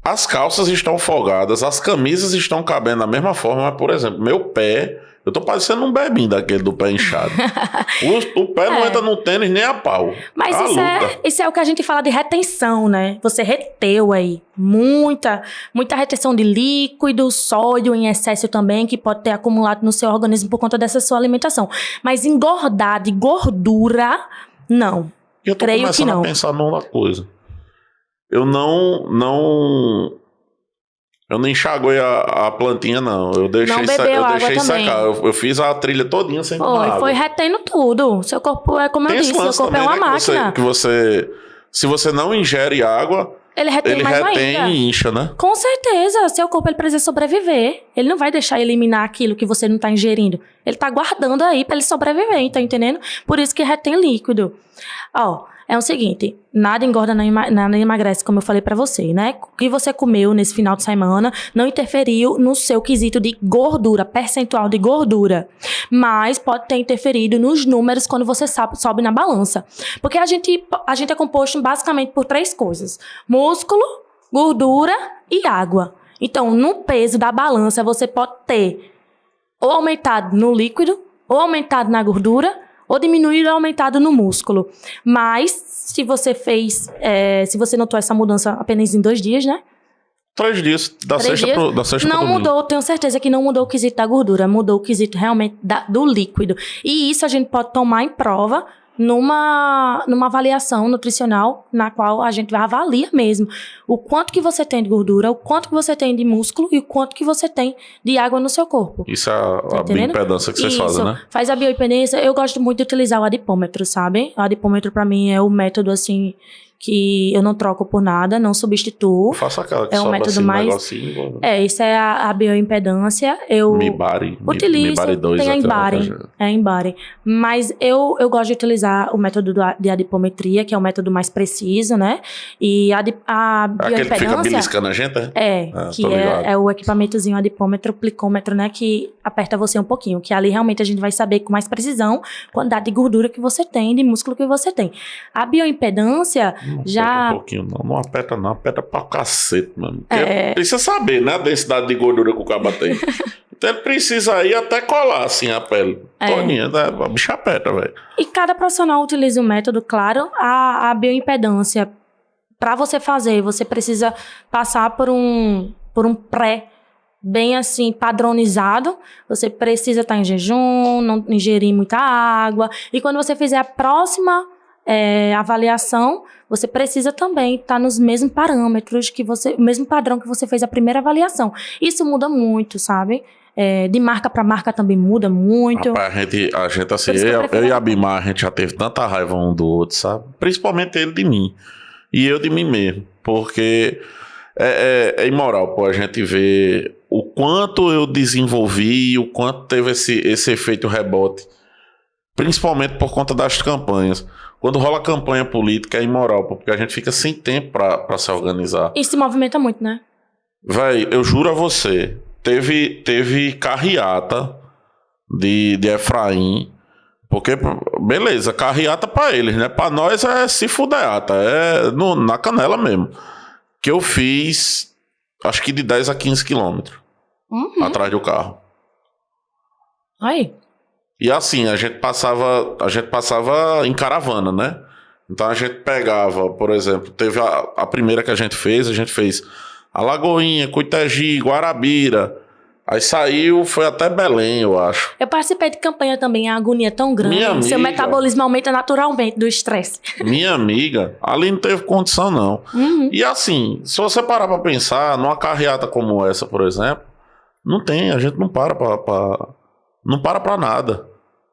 as calças estão folgadas, as camisas estão cabendo da mesma forma. Mas, por exemplo, meu pé Eu tô parecendo um bebinho daquele do pé inchado. O pé não entra no tênis nem a pau. Mas A isso é o que a gente fala de retenção, né? Você reteu aí muita retenção de líquido, sódio em excesso também, que pode ter acumulado no seu organismo por conta dessa sua alimentação. Mas engordar de gordura, não. E eu tô Creio que começando não. a pensar numa coisa. Eu não enxaguei a plantinha, não. Eu deixei, Não bebeu água deixei também. secar. Eu fiz a trilha todinha sem tomar água. Foi retendo tudo. Seu corpo é como Tem eu esse disse, seu lance corpo é também, uma né, máquina. que você, se você não ingere água, Ele retém ele mais retém ainda. e incha, né? Com certeza, seu corpo ele precisa sobreviver. Ele não vai deixar eliminar aquilo que você não está ingerindo. Ele está guardando aí para ele sobreviver, tá entendendo? Por isso que retém líquido. Ó, é o seguinte, nada engorda, nada emagrece, como eu falei para você, né? O que você comeu nesse final de semana não interferiu no seu quesito de gordura, percentual de gordura. Mas pode ter interferido nos números quando você sobe na balança. Porque a gente é composto basicamente por 3 coisas: músculo, gordura e água. Então, no peso da balança, você pode ter ou aumentado no líquido, ou aumentado na gordura, ou diminuído ou aumentado no músculo. Mas, se você notou essa mudança apenas em 2 dias, né? 3 dias, da 3 sexta dias, da sexta não pro domingo. mudou, tenho certeza que não mudou o quesito da gordura, mudou o quesito realmente do líquido. E isso a gente pode tomar em prova numa avaliação nutricional, na qual a gente avalia mesmo o quanto que você tem de gordura, o quanto que você tem de músculo e o quanto que você tem de água no seu corpo. Isso é a entendendo? bioimpedância que vocês fazem, né? Faz a bioimpedância. Eu gosto muito de utilizar o adipômetro, sabe? O adipômetro pra mim é o método, assim, que eu não troco por nada, não substituo. Eu faço aquela que É um sobe método assim, mais- negocinho. Isso é a bioimpedância. Eu Mibari. utilizo, Mibari 2. tem a aquela Embari, coisa. é a Embari. Mas eu gosto de utilizar o método de adipometria, que é o método mais preciso, né? E a Aquele que fica bioimpedância... beliscando a gente, é? que tô ligado. é o equipamentozinho adipômetro, plicômetro, né? Que aperta você um pouquinho. Que ali realmente a gente vai saber com mais precisão a quantidade de gordura que você tem, de músculo que você tem. A bioimpedância Não já... aperta um pouquinho, não aperta não, aperta pra cacete, mano. Porque É. precisa saber, né, a densidade de gordura que o cabo tem. Então ele precisa ir até colar, assim, a pele. Toninha, né? A bicha aperta, velho. E cada profissional utiliza um método, claro. A bioimpedância, para você fazer, você precisa passar por um pré bem assim, padronizado. Você precisa estar em jejum, não ingerir muita água. E quando você fizer a próxima avaliação, você precisa também estar nos mesmos parâmetros o mesmo padrão que você fez a primeira avaliação. Isso muda muito, sabe? De marca para marca também muda muito. Rapaz, a gente assim, Por isso que eu prefiro eu e a a- Bimar, a gente já teve tanta raiva um do outro, sabe? Principalmente ele de mim. E eu de mim mesmo. Porque é imoral, pô, a gente ver o quanto eu desenvolvi e o quanto teve esse efeito rebote. Principalmente por conta das campanhas. Quando rola campanha política é imoral, pô, porque a gente fica sem tempo pra se organizar. E se movimenta muito, né? Véi, eu juro a você, teve carreata de Efraim, porque, beleza, carreata pra eles, né? Pra nós é se fudeata, na canela mesmo. Que eu fiz, acho que de 10 a 15 quilômetros atrás do carro. Aí. E assim, a gente passava em caravana, né? Então a gente pegava, por exemplo, teve a primeira que a gente fez Alagoinha, Cuitegi, Guarabira. Aí saiu, foi até Belém, eu acho. Eu participei de campanha também, a agonia é tão grande. Minha Seu amiga. metabolismo aumenta naturalmente do estresse. Minha amiga, ali não teve condição, não. E assim, se você parar pra pensar, numa carreata como essa, por exemplo, não tem, a gente não para não para pra nada.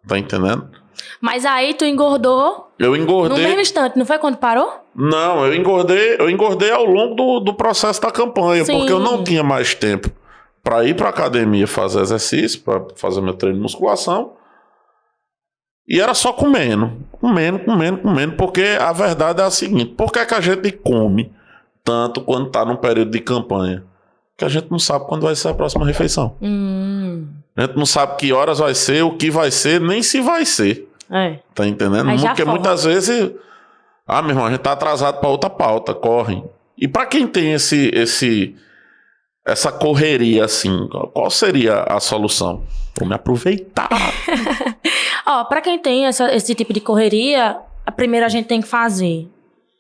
Tá entendendo? Mas aí tu engordou Eu no engordei. mesmo instante, não foi quando parou? Não, eu engordei ao longo do processo da campanha, Sim. porque eu não tinha mais tempo para ir para academia fazer exercício, para fazer meu treino de musculação. E era só comendo, porque a verdade é a seguinte: por que a gente come tanto quando tá num período de campanha? Que a gente não sabe quando vai ser a próxima refeição. A gente não sabe que horas vai ser, o que vai ser, nem se vai ser. Tá entendendo? Aí já Porque forra. muitas vezes, meu irmão, a gente tá atrasado para outra pauta, corre. E para quem tem essa correria, assim, qual seria a solução? Vou me aproveitar. Ó, pra quem tem esse tipo de correria, primeiro a gente tem que fazer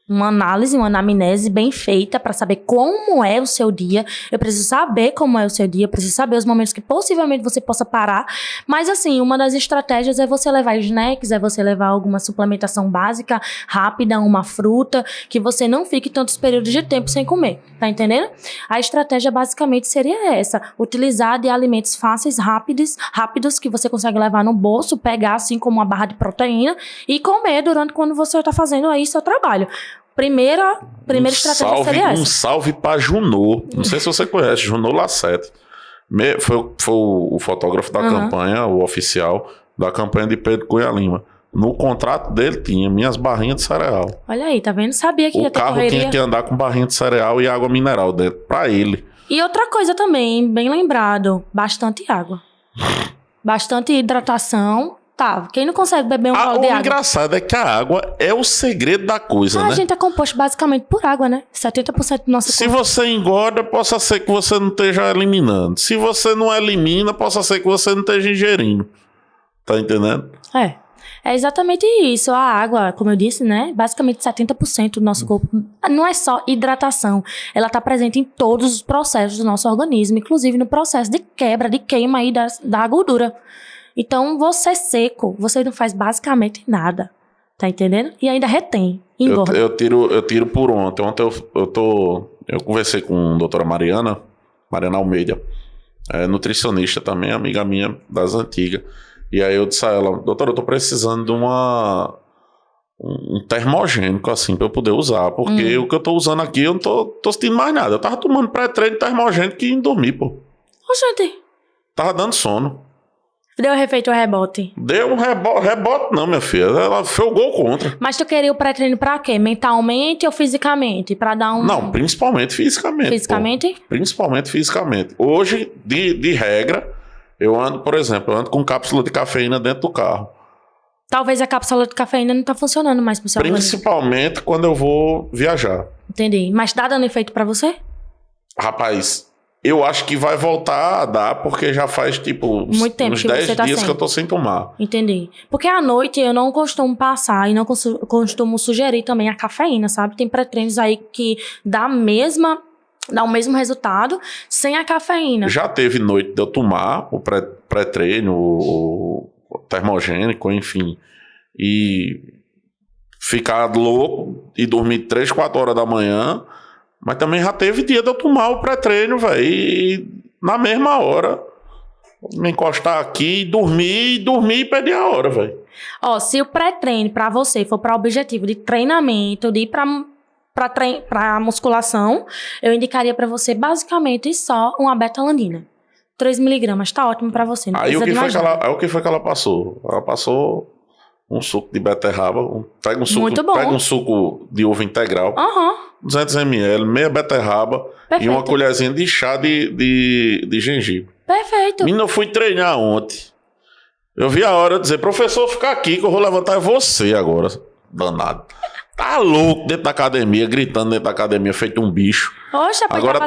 uma análise, uma anamnese bem feita para saber como é o seu dia. Eu preciso saber como é o seu dia, eu preciso saber os momentos que possivelmente você possa parar. Mas assim, uma das estratégias é você levar snacks, é você levar alguma suplementação básica, rápida, uma fruta, que você não fique tantos períodos de tempo sem comer, tá entendendo? A estratégia basicamente seria essa, utilizar de alimentos fáceis, rápidos, que você consegue levar no bolso, pegar assim como uma barra de proteína e comer durante quando você tá fazendo aí seu trabalho. Primeira estratégia seria essa. Um salve pra Junô. Não sei se você conhece, Junô Lassete. Foi o fotógrafo da campanha, o oficial da campanha de Pedro Cunha Lima. No contrato dele tinha minhas barrinhas de cereal. Olha aí, tá vendo? Sabia que ia ter correria. O carro tinha que andar com barrinha de cereal e água mineral dentro, pra ele. E outra coisa também, bem lembrado, bastante água. Bastante hidratação. Tá, quem não consegue beber um gole de água? O engraçado é que a água é o segredo da coisa, né? A gente é composto basicamente por água, né? 70% do nosso corpo. Se você engorda, possa ser que você não esteja eliminando. Se você não elimina, possa ser que você não esteja ingerindo. Tá entendendo? É exatamente isso. A água, como eu disse, né? Basicamente 70% do nosso corpo. Não é só hidratação. Ela tá presente em todos os processos do nosso organismo, inclusive no processo de quebra, de queima aí da gordura. Então, você seco, você não faz basicamente nada. Tá entendendo? E ainda retém, engorda. Eu tiro por ontem. Ontem eu conversei com a doutora Mariana Almeida, nutricionista também, amiga minha das antigas. E aí eu disse a ela, doutora, eu tô precisando de um termogênico, assim, pra eu poder usar. Porque o que eu tô usando aqui, eu não tô sentindo mais nada. Eu tava tomando pré-treino termogênico e ia dormir, pô. Oxente. Tava dando sono. Deu efeito rebote? Deu um rebote não, minha filha. Ela foi o gol contra. Mas tu queria o pré-treino pra quê? Mentalmente ou fisicamente? Pra dar um... Não, principalmente fisicamente. Fisicamente? Pô. Principalmente fisicamente. Hoje, de regra, eu ando, por exemplo, com cápsula de cafeína dentro do carro. Talvez a cápsula de cafeína não tá funcionando mais pro seu organismo. Principalmente quando eu vou viajar. Entendi. Mas tá dando efeito pra você? Rapaz... Eu acho que vai voltar a dar, porque já faz, tipo, muito tempo uns que 10 você tá dias sem. que eu tô sem tomar. Entendi. Porque à noite eu não costumo passar e não costumo sugerir também a cafeína, sabe? Tem pré-treinos aí que dá o mesmo resultado sem a cafeína. Já teve noite de eu tomar o pré-treino, o termogênico, enfim, e ficar louco e dormir 3, 4 horas da manhã. Mas também já teve dia de eu tomar o pré-treino, velho, e na mesma hora me encostar aqui, dormir e perder a hora, velho. Ó, se o pré-treino pra você for para objetivo de treinamento, de ir pra musculação, eu indicaria pra você basicamente só uma betalanina. 3 miligramas, tá ótimo pra você. Não Aí o precisa que foi que ela passou? Ela passou um suco de beterraba, pega um suco de uva integral, 200 ml, meia beterraba. Perfeito. E uma colherzinha de chá de gengibre. Perfeito. Menina, eu fui treinar ontem. Eu vi a hora de dizer, professor, fica aqui que eu vou levantar você agora. Danado. Tá louco dentro da academia, gritando dentro da academia, feito um bicho. Oxa, agora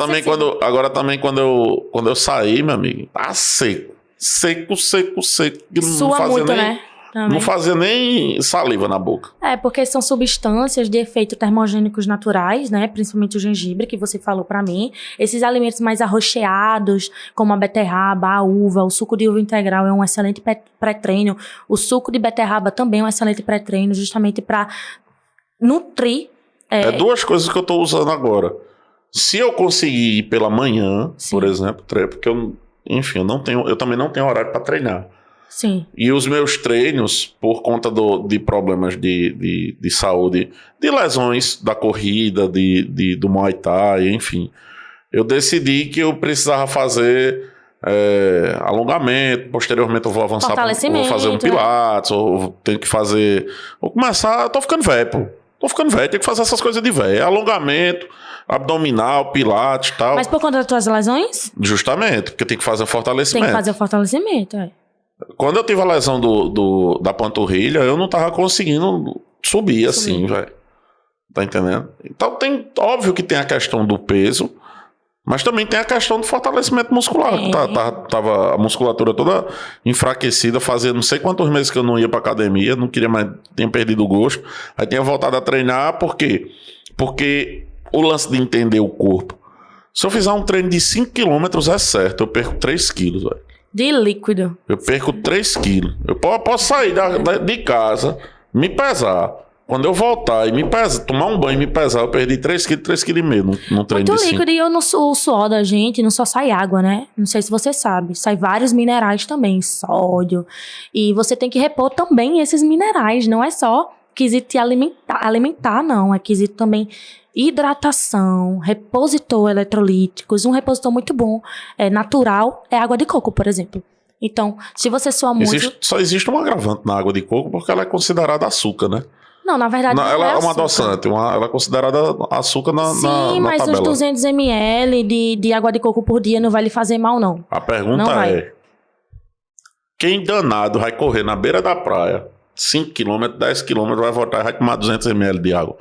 também quando eu saí, meu amigo, tá seco. Seco. Sua muito, né? Também. Não fazia nem saliva na boca. Porque são substâncias de efeito termogênicos naturais, né? Principalmente o gengibre, que você falou pra mim. Esses alimentos mais arroxeados, como a beterraba, a uva, o suco de uva integral é um excelente pré-treino. O suco de beterraba também é um excelente pré-treino, justamente pra nutrir. É duas coisas que eu tô usando agora. Se eu conseguir ir pela manhã, sim, por exemplo, porque eu também não tenho horário pra treinar. Sim. E os meus treinos, por conta de problemas de saúde, de lesões da corrida, do Muay Thai, enfim, eu decidi que eu precisava fazer alongamento, posteriormente eu vou avançar, vou fazer um pilates, ou tenho que fazer... Vou começar, eu tô ficando velho, pô. Tô ficando velho, tenho que fazer essas coisas de velho. Alongamento, abdominal, pilates e tal. Mas por conta das tuas lesões? Justamente, porque tem que fazer o fortalecimento. Tem que fazer o fortalecimento, Quando eu tive a lesão da panturrilha, eu não tava conseguindo subir assim, velho. Tá entendendo? Então óbvio que tem a questão do peso, Mas também tem a questão do fortalecimento muscular. Tem. Tava a musculatura toda enfraquecida, fazia não sei quantos meses que eu não ia pra academia, não queria mais, tinha perdido o gosto. Aí tinha voltado a treinar, por quê? Porque o lance de entender o corpo. Se eu fizer um treino de 5 km é certo, eu perco 3 quilos, velho. De líquido. Eu perco 3 quilos. Eu posso sair de casa, me pesar. Quando eu voltar e me pesar, tomar um banho e me pesar, eu perdi 3 quilos, 3,5 kg num treino Muito de 5. líquido. E o suor da gente não só sai água, né? Não sei se você sabe. Sai vários minerais também, sódio. E você tem que repor também esses minerais. Não é só quesito de alimentar, não. É quesito também hidratação, repositor eletrolíticos. Um repositor muito bom, natural, é água de coco, por exemplo. Então, se você soa muito... Só existe um agravante na água de coco porque ela é considerada açúcar, né? Não, na verdade não ela é uma açúcar. adoçante, ela é considerada açúcar na Sim, mas tabela. os 200 ml de água de coco por dia não vai lhe fazer mal, não. A pergunta Não vai. é: quem danado vai correr na beira da praia 5 km, 10 km, vai voltar e vai tomar 200 ml de água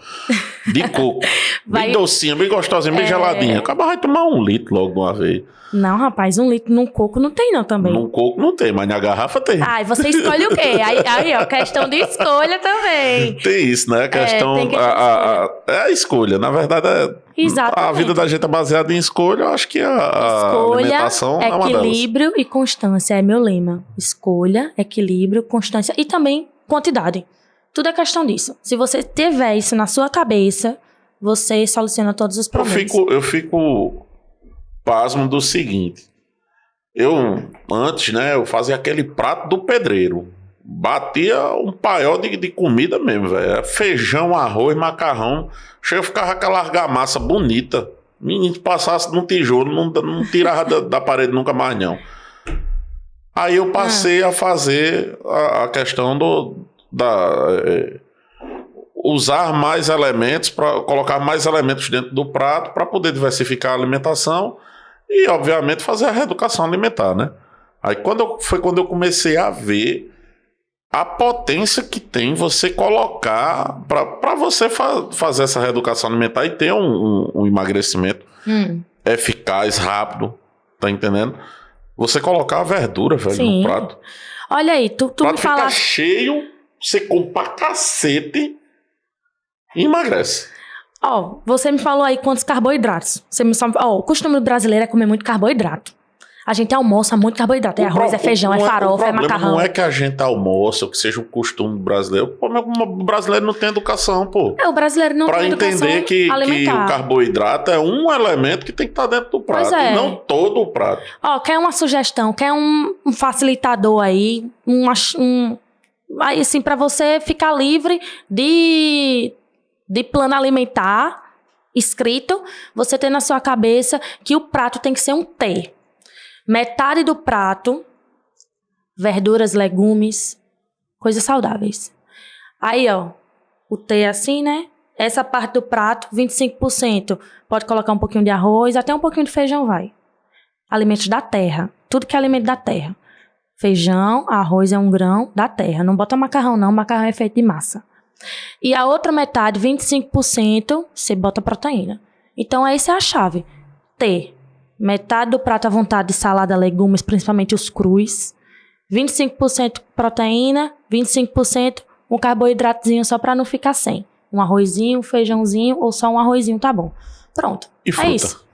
de coco, bem docinha, bem gostosinha, bem geladinha. Acaba vai tomar 1 litro logo de uma vez. Não, rapaz, 1 litro num coco não tem não também. No coco não tem, mas na garrafa tem. Ai, você escolhe o quê? Aí, ó, questão de escolha também. Tem isso, né? A questão, tem questão é a escolha. Na verdade, Exatamente. a vida da gente é baseada em escolha. Eu acho que a alimentação é uma delas. Equilíbrio e constância é meu lema. Escolha, equilíbrio, constância e também quantidade. Tudo é questão disso. Se você tiver isso na sua cabeça, você soluciona todos os problemas. Eu fico pasmo do seguinte. Antes, né, eu fazia aquele prato do pedreiro. Batia um paiol de comida mesmo, velho. Feijão, arroz, macarrão. Chega a ficar aquela argamassa bonita. Menino passasse num tijolo, não tirava da parede nunca mais, não. Aí eu passei a fazer a questão usar mais elementos, colocar mais elementos dentro do prato para poder diversificar a alimentação e, obviamente, fazer a reeducação alimentar, né? Aí foi quando eu comecei a ver a potência que tem você colocar para você fazer essa reeducação alimentar e ter um emagrecimento eficaz, rápido, tá entendendo? Você colocar a verdura, velho, Sim. no prato. Olha aí, tu O me prato fica falaste... cheio, você come pra cacete e emagrece. Ó, você me falou aí quantos carboidratos. O costume brasileiro é comer muito carboidrato. A gente almoça muito carboidrato. É arroz, é feijão, é farofa, é macarrão. Não é que a gente almoça, ou que seja o costume brasileiro. Pô, mas o brasileiro não tem educação, pô. O brasileiro não tem educação entender que o carboidrato é um elemento que tem que estar dentro do prato. E não todo o prato. Ó, quer uma sugestão, quer um facilitador aí, aí assim, pra você ficar livre de plano alimentar escrito, você ter na sua cabeça que o prato tem que ser um T. Metade do prato, verduras, legumes, coisas saudáveis. Aí, ó, o T é assim, né? Essa parte do prato, 25%. Pode colocar um pouquinho de arroz, até um pouquinho de feijão vai. Alimentos da terra. Tudo que é alimento da terra. Feijão, arroz é um grão da terra. Não bota macarrão, não. Macarrão é feito de massa. E a outra metade, 25%, você bota proteína. Então, essa é a chave. T. Metade do prato à vontade de salada, legumes, principalmente os crus. 25% proteína, 25% um carboidratozinho só para não ficar sem. Um arrozinho, um feijãozinho ou só um arrozinho, tá bom. Pronto. E fruta? É isso.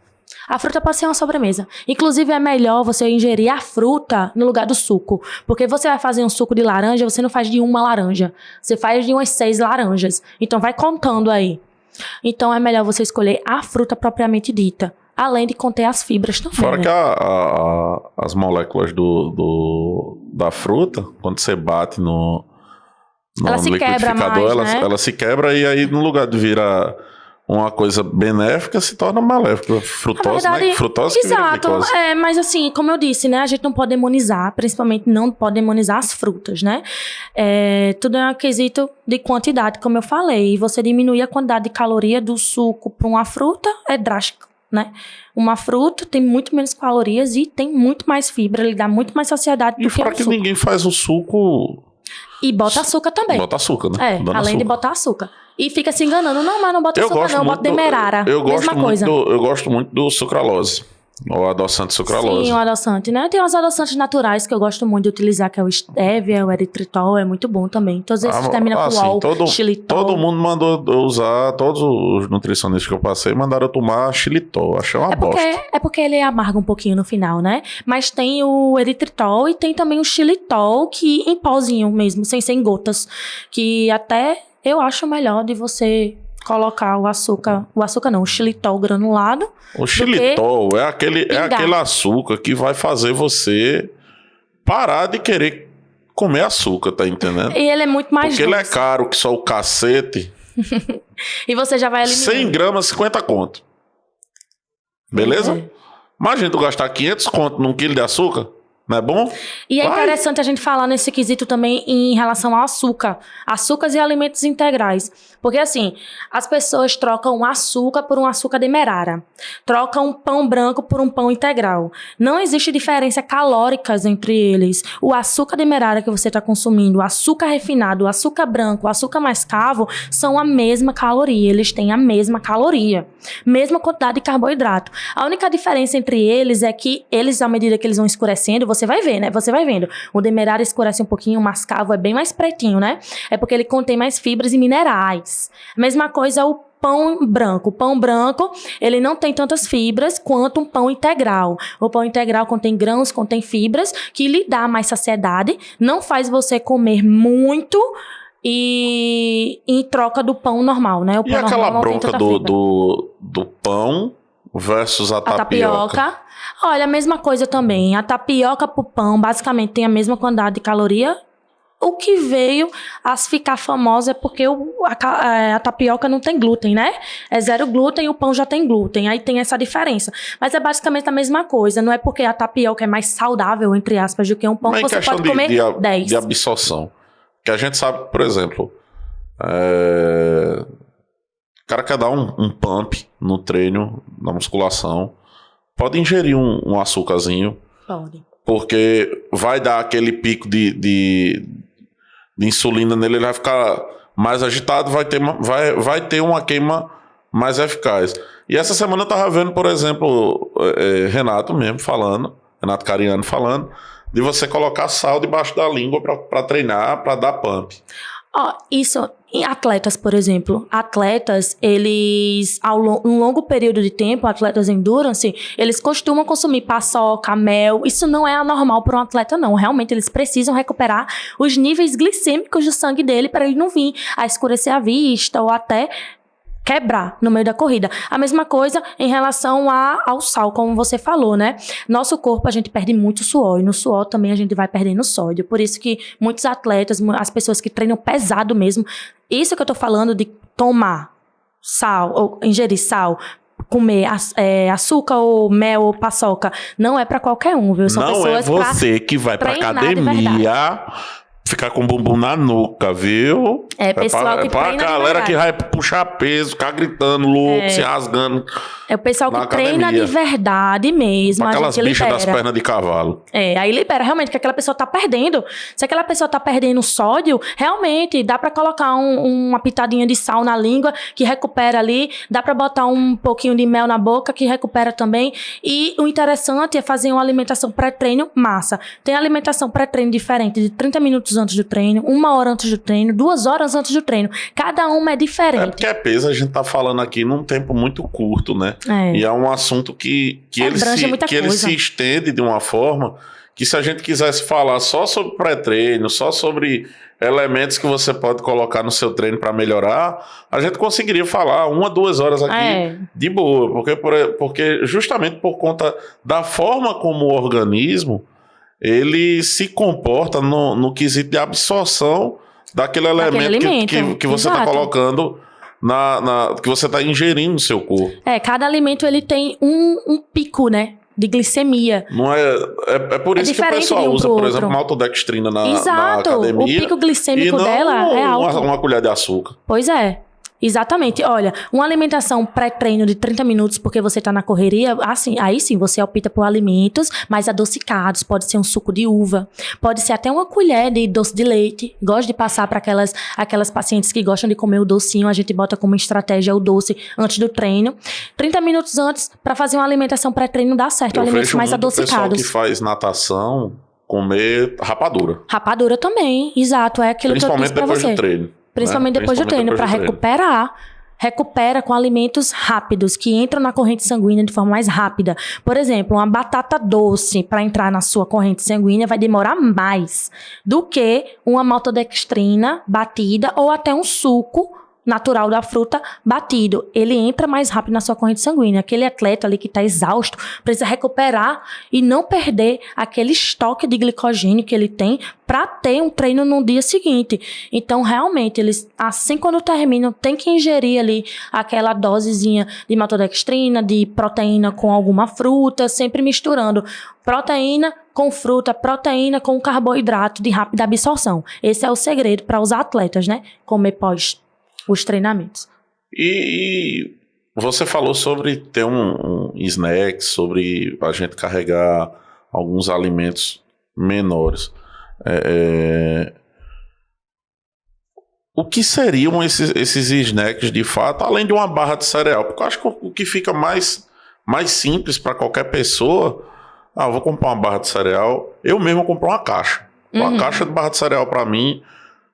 A fruta pode ser uma sobremesa. Inclusive, é melhor você ingerir a fruta no lugar do suco. Porque você vai fazer um suco de laranja, você não faz de uma laranja. Você faz de umas 6 laranjas. Então, vai contando aí. Então, é melhor você escolher a fruta propriamente dita. Além de conter as fibras também. Fora né? que as moléculas da fruta, quando você bate no ela se quebra liquidificador, mais, né? ela se quebra e aí no lugar de virar uma coisa benéfica, se torna maléfica. Frutose, verdade, né? Frutose que vira exato. glicose. Mas assim, como eu disse, né? A gente não pode demonizar, principalmente não pode demonizar as frutas, né? Tudo é um quesito de quantidade, como eu falei. E você diminuir a quantidade de caloria do suco para uma fruta é drástico, né? Uma fruta tem muito menos calorias e tem muito mais fibra, ele dá muito mais saciedade do E que fora o que suco. ninguém faz o suco... E bota açúcar também. Bota açúcar, né? Dando Além de açúcar. botar açúcar. E fica se enganando. Não, mas não bota açúcar não, bota demerara. Mesma coisa. Eu gosto muito do sucralose. O adoçante sucralose. Sim, o adoçante, né? Tem uns adoçantes naturais que eu gosto muito de utilizar, que é o stevia, o eritritol, é muito bom também. Todos esses terminam com UOL, xilitol. Todo mundo mandou usar, todos os nutricionistas que eu passei mandaram eu tomar xilitol. Achei uma bosta. É porque ele amarga um pouquinho no final, né? Mas tem o eritritol e tem também o xilitol, que em pozinho mesmo, sem ser em gotas. Que até eu acho melhor de você colocar o açúcar não, o xilitol granulado. O xilitol é aquele açúcar que vai fazer você parar de querer comer açúcar, tá entendendo? E ele é muito mais Porque doce. ele é caro que só o cacete. E você já vai eliminar. 100 gramas, 50 conto. Beleza? É. Imagina tu gastar 500 conto num quilo de açúcar. Não é bom? E é interessante a gente falar nesse quesito também em relação ao açúcar. Açúcares e alimentos integrais. Porque assim, as pessoas trocam um açúcar por um açúcar demerara. Trocam um pão branco por um pão integral. Não existe diferença calóricas entre eles. O açúcar demerara que você está consumindo, o açúcar refinado, o açúcar branco, o açúcar mascavo, são a mesma caloria. Eles têm a mesma caloria. Mesma quantidade de carboidrato. A única diferença entre eles é que eles, à medida que eles vão escurecendo, você vai ver, né? Você vai vendo. O demerara escurece um pouquinho, o mascavo é bem mais pretinho, né? É porque ele contém mais fibras e minerais. Mesma coisa o pão branco. O pão branco, ele não tem tantas fibras quanto um pão integral. O pão integral contém grãos, contém fibras, que lhe dá mais saciedade, não faz você comer muito e em troca do pão normal, né? O pão e aquela normal bronca do pão versus a tapioca? Olha, a mesma coisa também. A tapioca pro pão, basicamente, tem a mesma quantidade de caloria. O que veio a ficar famosa é porque a tapioca não tem glúten, né? É 0 glúten e o pão já tem glúten. Aí tem essa diferença. Mas é basicamente a mesma coisa. Não é porque a tapioca é mais saudável, entre aspas, do que um pão que você pode comer 10. De absorção. Que a gente sabe, por exemplo, o cara quer dar um pump no treino, na musculação. Pode ingerir um açúcarzinho. Pode. Porque vai dar aquele pico de insulina nele, ele vai ficar mais agitado, vai ter uma queima mais eficaz. E essa semana eu tava vendo, por exemplo, Renato Cariano falando, de você colocar sal debaixo da língua para treinar, para dar pump. Isso, em atletas, por exemplo. Atletas, eles, um longo período de tempo, atletas endurance, eles costumam consumir paçoca, mel. Isso não é anormal para um atleta, não. Realmente, eles precisam recuperar os níveis glicêmicos do sangue dele para ele não vir a escurecer a vista ou até quebrar no meio da corrida. A mesma coisa em relação ao sal, como você falou, né? Nosso corpo, a gente perde muito suor, e no suor também a gente vai perdendo sódio. Por isso que muitos atletas, as pessoas que treinam pesado mesmo, isso que eu tô falando de tomar sal, ou ingerir sal, comer açúcar ou mel ou paçoca, não é pra qualquer um, viu? São não é você que vai pra academia ficar com o bumbum na nuca, viu? Pessoal que treina pra galera que vai puxar peso, ficar gritando, louco, se rasgando. É o pessoal que treina de verdade mesmo. Pra aquelas bichas das pernas de cavalo. Aí libera, realmente, que aquela pessoa tá perdendo. Se aquela pessoa tá perdendo sódio, realmente dá pra colocar uma pitadinha de sal na língua, que recupera ali. Dá pra botar um pouquinho de mel na boca, que recupera também. E o interessante é fazer uma alimentação pré-treino massa. Tem alimentação pré-treino diferente, de 30 minutos antes do treino, 1 hora antes do treino, 2 horas antes do treino. Cada uma é diferente. Porque peso, a gente tá falando aqui num tempo muito curto, né? E é um assunto que ele se estende de uma forma que, se a gente quisesse falar só sobre pré-treino, só sobre elementos que você pode colocar no seu treino para melhorar, a gente conseguiria falar 1 a 2 horas aqui de boa. Porque justamente por conta da forma como o organismo ele se comporta no quesito de absorção daquele elemento que você está colocando, que você está ingerindo no seu corpo. Cada alimento ele tem um pico, né, de glicemia. Não é por isso que o pessoal usa, por exemplo, maltodextrina na academia. O pico glicêmico dela é alto. Uma colher de açúcar. Pois é. Exatamente. Olha, uma alimentação pré-treino de 30 minutos porque você tá na correria, assim, aí sim, você opta por alimentos mais adocicados. Pode ser um suco de uva, pode ser até uma colher de doce de leite. Gosto de passar para aquelas pacientes que gostam de comer o docinho, a gente bota como estratégia o doce antes do treino. 30 minutos antes, para fazer uma alimentação pré-treino dá certo, alimentos mais adocicados. O pessoal que faz natação comer rapadura. Rapadura também, exato, é aquilo que eu disse pra você. Principalmente depois do treino. Principalmente depois do treino, para recuperar. Recupera com alimentos rápidos, que entram na corrente sanguínea de forma mais rápida. Por exemplo, uma batata doce para entrar na sua corrente sanguínea vai demorar mais do que uma maltodextrina batida ou até um suco natural da fruta batido. Ele entra mais rápido na sua corrente sanguínea. Aquele atleta ali que está exausto precisa recuperar e não perder aquele estoque de glicogênio que ele tem para ter um treino no dia seguinte. Então, realmente, eles, assim quando terminam, tem que ingerir ali aquela dosezinha de maltodextrina, de proteína com alguma fruta, sempre misturando proteína com fruta, proteína com carboidrato de rápida absorção. Esse é o segredo para os atletas, né? Comer pós os treinamentos. E você falou sobre ter um snack, sobre a gente carregar alguns alimentos menores. O que seriam esses snacks de fato, além de uma barra de cereal? Porque eu acho que o que fica mais simples para qualquer pessoa, eu vou comprar uma barra de cereal, eu mesmo vou comprar uma caixa. Uma caixa de barra de cereal para mim.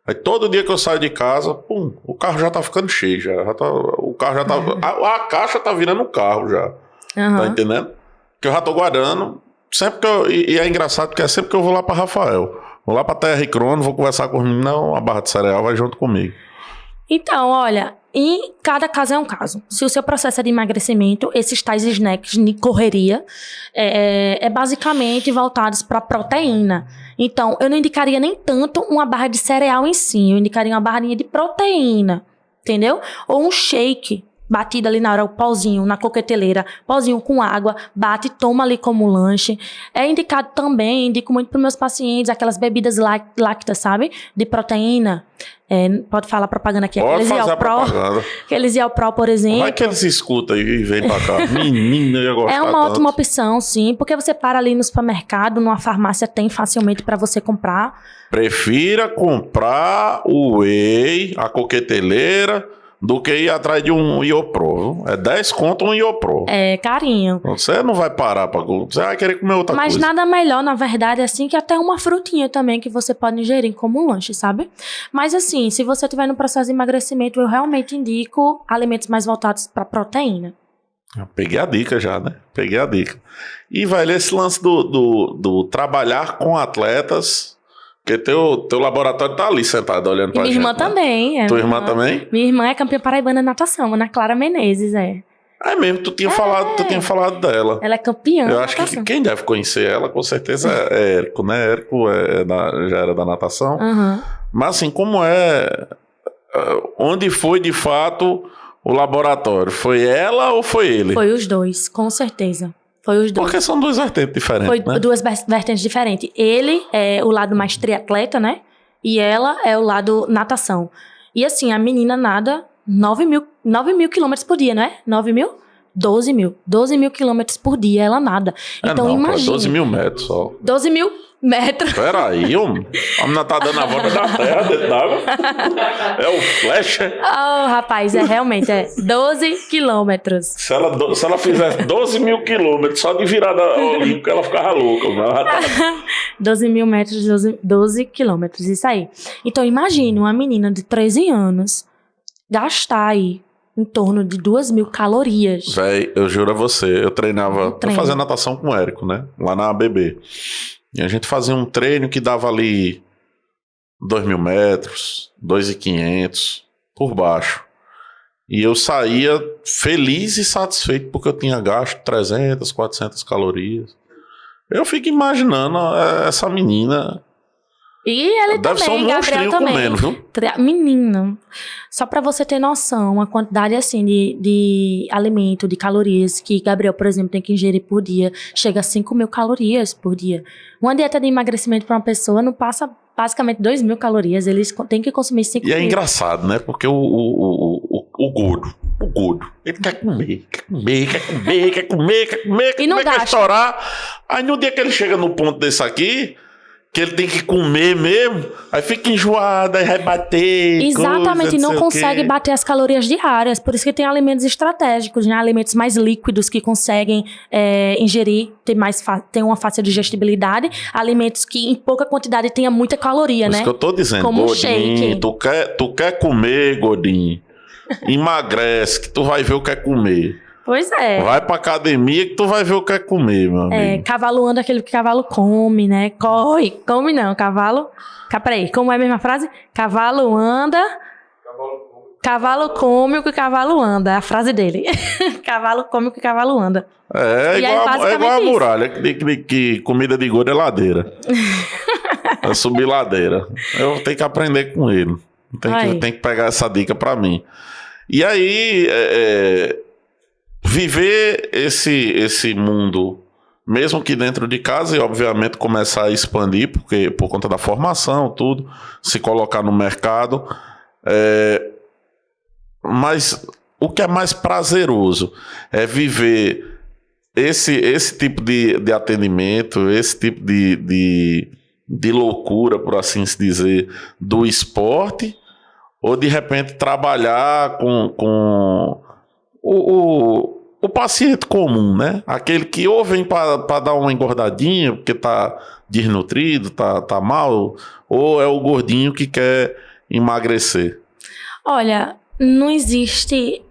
Aí todo dia que eu saio de casa, o carro já tá ficando cheio, o carro já tá... A caixa tá virando o carro já, tá entendendo? Que eu já tô guardando, sempre que e é engraçado porque é sempre que eu vou lá pra Rafael, vou lá pra Terra e Crono, vou conversar com ele, não, a barra de cereal vai junto comigo. Então, olha, em cada caso é um caso. Se o seu processo é de emagrecimento, esses tais snacks de correria é basicamente voltados para proteína. Então, eu não indicaria nem tanto uma barra de cereal em si, eu indicaria uma barrinha de proteína, entendeu? Ou um shake batido ali na hora, o pauzinho na coqueteleira, pauzinho com água, bate e toma ali como lanche. É indicado também, indico muito para meus pacientes, aquelas bebidas lácteas, sabe? De proteína. Pode falar propaganda aqui. Pode fazer a propaganda. Aqueles Ialpro, por exemplo. Vai que eles escutam e vem pra cá. Menina, eu ia gostar É uma ótima opção, sim. Porque você para ali no supermercado, numa farmácia, tem facilmente para você comprar. Prefira comprar o whey, a coqueteleira, do que ir atrás de um Iopro. É 10 conto um Iopro. É carinho. Você não vai parar pra... Você vai querer comer outra coisa. Mas nada melhor, na verdade, assim, que até uma frutinha também que você pode ingerir como um lanche, sabe? Mas assim, se você estiver no processo de emagrecimento, eu realmente indico alimentos mais voltados pra proteína. Eu peguei a dica já, né? Peguei a dica. E, velho, esse lance do trabalhar com atletas... Porque teu laboratório tá ali sentado olhando pra gente. Minha irmã também. Tua irmã também? Minha irmã é campeã paraibana de natação, Ana Clara Menezes, É mesmo, tu tinha falado dela. Ela é campeã. Eu acho que quem deve conhecer ela, com certeza, é Érico, né? Érico já era da natação. Mas assim, como onde foi de fato o laboratório? Foi ela ou foi ele? Foi os dois, com certeza. Foi os dois. Porque são duas vertentes diferentes, Foi duas vertentes diferentes. Ele é o lado mais triatleta, né? E ela é o lado natação. E assim, a menina nada 9 mil quilômetros por dia, não é? 9 mil? 12 mil. 12 mil quilômetros por dia ela nada. Então imagina. 12 mil metros só. 12 mil metros. Peraí, a menina tá dando a volta da terra dentro d'água. É o Flecha. Oh, rapaz, realmente 12 quilômetros. Se ela fizesse 12 mil quilômetros só de virada olímpica, ela ficava louca. 12 mil metros, 12 quilômetros, isso aí. Então imagina uma menina de 13 anos gastar aí em torno de 2 mil calorias. Véi, eu juro a você, eu treinava, eu fazia natação com o Érico, né? Lá na ABB. E a gente fazia um treino que dava ali 2 mil metros, 2.500 por baixo. E eu saía feliz e satisfeito porque eu tinha gasto 300, 400 calorias. Eu fico imaginando essa menina... E ele deve também, ser um Gabriel também. comendo, viu? Menino, só pra você ter noção, a quantidade assim de alimento, de calorias que Gabriel, por exemplo, tem que ingerir por dia, chega a 5 mil calorias por dia. Uma dieta de emagrecimento pra uma pessoa não passa basicamente 2 mil calorias, eles têm que consumir 5 mil. E é engraçado, né? Porque o o gordo. O gordo. Ele quer comer, quer comer, quer comer, quer comer, quer comer, E não quer gasta. estourar. Aí no dia que ele chega no ponto desse aqui, que ele tem que comer mesmo, aí fica enjoado, aí vai bater. Exatamente, coisa, e não sei o consegue quê. bater as calorias diárias. Por isso que tem alimentos estratégicos, né? Alimentos mais líquidos que conseguem ingerir, tem uma fácil digestibilidade. Alimentos que em pouca quantidade tenha muita caloria, Por né? isso que eu tô dizendo, Como um gordinho, shake. tu quer comer, gordinho, emagrece, que tu vai ver o que é comer. Pois é. Vai pra academia que tu vai ver o que é comer, meu amigo. Cavalo anda aquele que cavalo come, né? Corre, come não, cavalo... Peraí, como é a mesma frase? Cavalo anda... Cavalo come o que cavalo anda, é a frase dele. Cavalo come o que cavalo anda. É E aí, igual, é basicamente igual a isso. muralha, que comida de gordo é ladeira. É subir ladeira. Eu tenho que aprender com ele. Tem que pegar essa dica pra mim. E aí, viver esse mundo, mesmo que dentro de casa, e obviamente começar a expandir, porque por conta da formação, tudo, se colocar no mercado. Mas o que é mais prazeroso é viver esse tipo de atendimento, esse tipo de loucura, por assim se dizer, do esporte, ou de repente trabalhar com o paciente comum, né? Aquele que ou vem para dar uma engordadinha porque tá desnutrido, tá mal, ou é o gordinho que quer emagrecer. Olha, não existe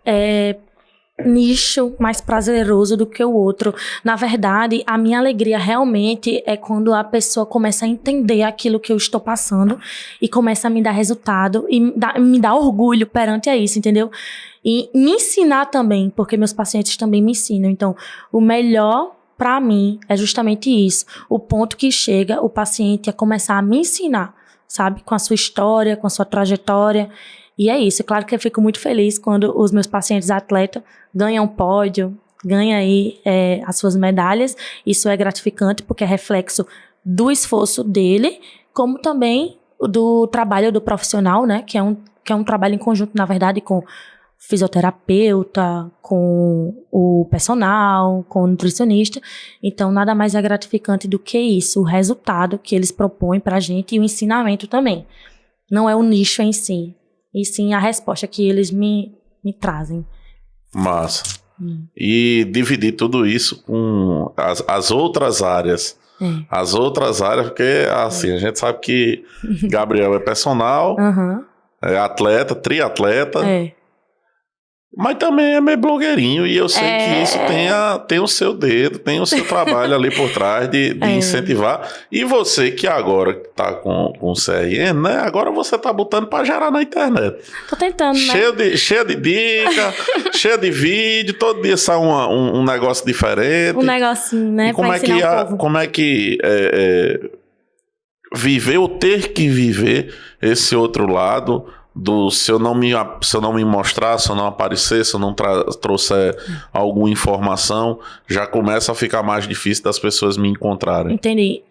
nicho mais prazeroso do que o outro. Na verdade, a minha alegria realmente é quando a pessoa começa a entender aquilo que eu estou passando e começa a me dar resultado e me dá orgulho perante a isso, entendeu? E me ensinar também, porque meus pacientes também me ensinam. Então, o melhor para mim é justamente isso. O ponto que chega o paciente a começar a me ensinar, sabe? Com a sua história, com a sua trajetória. E é isso. Claro que eu fico muito feliz quando os meus pacientes atletas ganham pódio, ganham aí as suas medalhas. Isso é gratificante porque é reflexo do esforço dele, como também do trabalho do profissional, né? Que é um trabalho em conjunto, na verdade, com fisioterapeuta, com o personal, com o nutricionista. Então, nada mais é gratificante do que isso, o resultado que eles propõem pra gente e o ensinamento também. Não é o nicho em si, e sim a resposta que eles me trazem. Massa. E dividir tudo isso com as outras áreas. As outras áreas, porque assim, a gente sabe que Gabriel é personal, é atleta, triatleta, mas também é meio blogueirinho, e eu sei que isso tem o seu dedo, tem o seu trabalho ali por trás de incentivar. E você que agora tá com o CRN, né? Agora você tá botando pra gerar na internet. Tô tentando, Cheia de dica, cheia de vídeo, todo dia sai um negócio diferente. Um negocinho, né? E como é que viver ou ter que viver esse outro lado do se eu não me mostrar, se eu não aparecer, se eu não trouxer alguma informação, já começa a ficar mais difícil das pessoas me encontrarem. Entendi.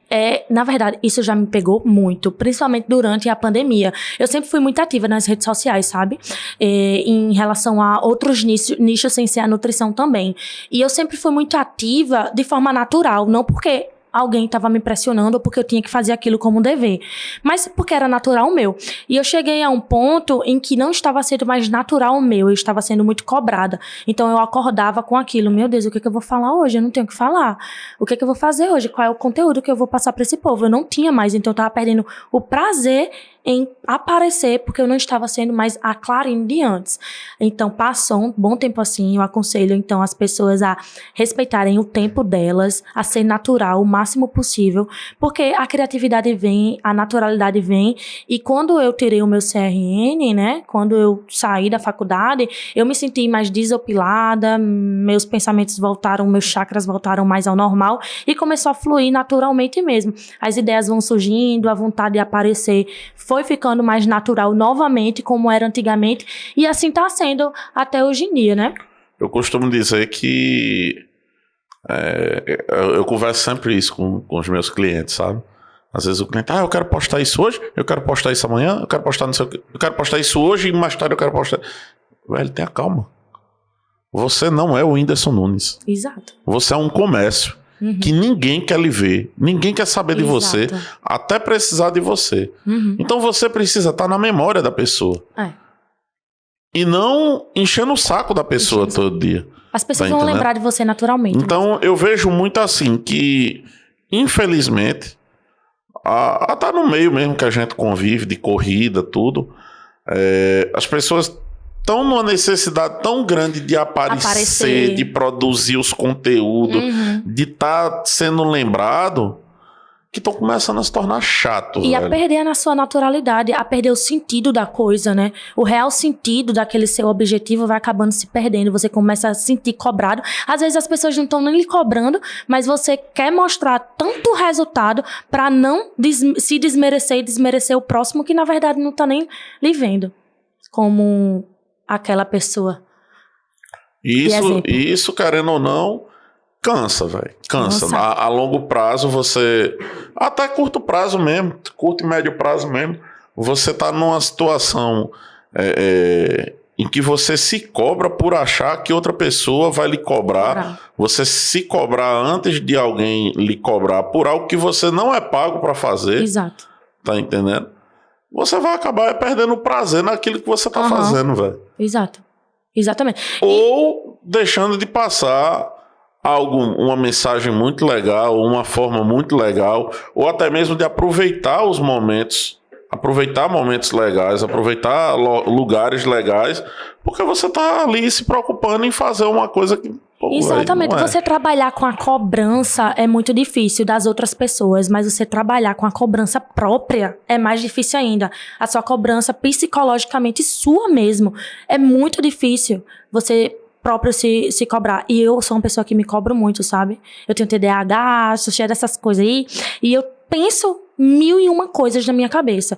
Na verdade, isso já me pegou muito, principalmente durante a pandemia. Eu sempre fui muito ativa nas redes sociais, sabe? Em relação a outros nichos sem ser a nutrição também. E eu sempre fui muito ativa de forma natural, não porque alguém estava me pressionando ou porque eu tinha que fazer aquilo como um dever, mas porque era natural meu. E eu cheguei a um ponto em que não estava sendo mais natural meu, eu estava sendo muito cobrada. Então eu acordava com aquilo, meu Deus, o que eu vou falar hoje? Eu não tenho o que falar. O que eu vou fazer hoje? Qual é o conteúdo que eu vou passar para esse povo? Eu não tinha mais, então eu estava perdendo o prazer em aparecer, porque eu não estava sendo mais a Clarine de antes. Então, passou um bom tempo assim, eu aconselho, então, as pessoas a respeitarem o tempo delas, a ser natural o máximo possível, porque a criatividade vem, a naturalidade vem, e quando eu tirei o meu CRN, né, quando eu saí da faculdade, eu me senti mais desopilada, meus pensamentos voltaram, meus chakras voltaram mais ao normal, e começou a fluir naturalmente mesmo. As ideias vão surgindo, a vontade de aparecer foi ficando mais natural novamente, como era antigamente, e assim tá sendo até hoje em dia, né? Eu costumo dizer que eu converso sempre isso com os meus clientes, sabe? Às vezes o cliente, eu quero postar isso hoje, eu quero postar isso amanhã, eu quero postar não sei o que, eu quero postar isso hoje e mais tarde eu quero postar. Velho, tenha calma. Você não é o Whindersson Nunes. Exato. Você é um comércio que ninguém quer lhe ver. Ninguém quer saber de você, até precisar de você. Então você precisa estar na memória da pessoa. E não enchendo o saco da pessoa todo dia. As pessoas vão lembrar de você naturalmente. Então eu vejo muito assim que, infelizmente, até no meio mesmo que a gente convive, de corrida, tudo, as pessoas estão numa necessidade tão grande de aparecer, de produzir os conteúdos, de estar sendo lembrado, que estão começando a se tornar chato. E a perder na sua naturalidade, a perder o sentido da coisa, né? O real sentido daquele seu objetivo vai acabando se perdendo. Você começa a se sentir cobrado. Às vezes as pessoas não estão nem lhe cobrando, mas você quer mostrar tanto resultado para não se desmerecer e desmerecer o próximo que na verdade não tá nem lhe vendo como aquela pessoa. Isso, querendo ou não, cansa, velho. Cansa. A longo prazo você... Até curto prazo mesmo, curto e médio prazo mesmo, você tá numa situação em que você se cobra por achar que outra pessoa vai lhe cobrar. Você se cobrar antes de alguém lhe cobrar por algo que você não é pago para fazer. Exato. Tá entendendo? Você vai acabar perdendo o prazer naquilo que você tá fazendo, velho. Exato. Exatamente. Ou deixando de passar uma mensagem muito legal, uma forma muito legal, ou até mesmo de aproveitar os momentos, aproveitar momentos legais, aproveitar lugares legais, porque você tá ali se preocupando em fazer uma coisa que... Exatamente. Você trabalhar com a cobrança é muito difícil das outras pessoas, mas você trabalhar com a cobrança própria é mais difícil ainda. A sua cobrança psicologicamente sua mesmo é muito difícil você próprio se cobrar. E eu sou uma pessoa que me cobro muito, sabe? Eu tenho TDAH, sou cheia dessas coisas aí, e eu penso 1001 coisas na minha cabeça.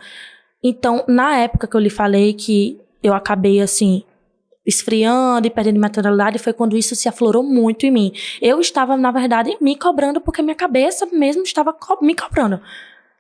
Então, na época que eu lhe falei que eu acabei assim esfriando e perdendo naturalidade, foi quando isso se aflorou muito em mim. Eu estava, na verdade, me cobrando porque minha cabeça mesmo estava me cobrando.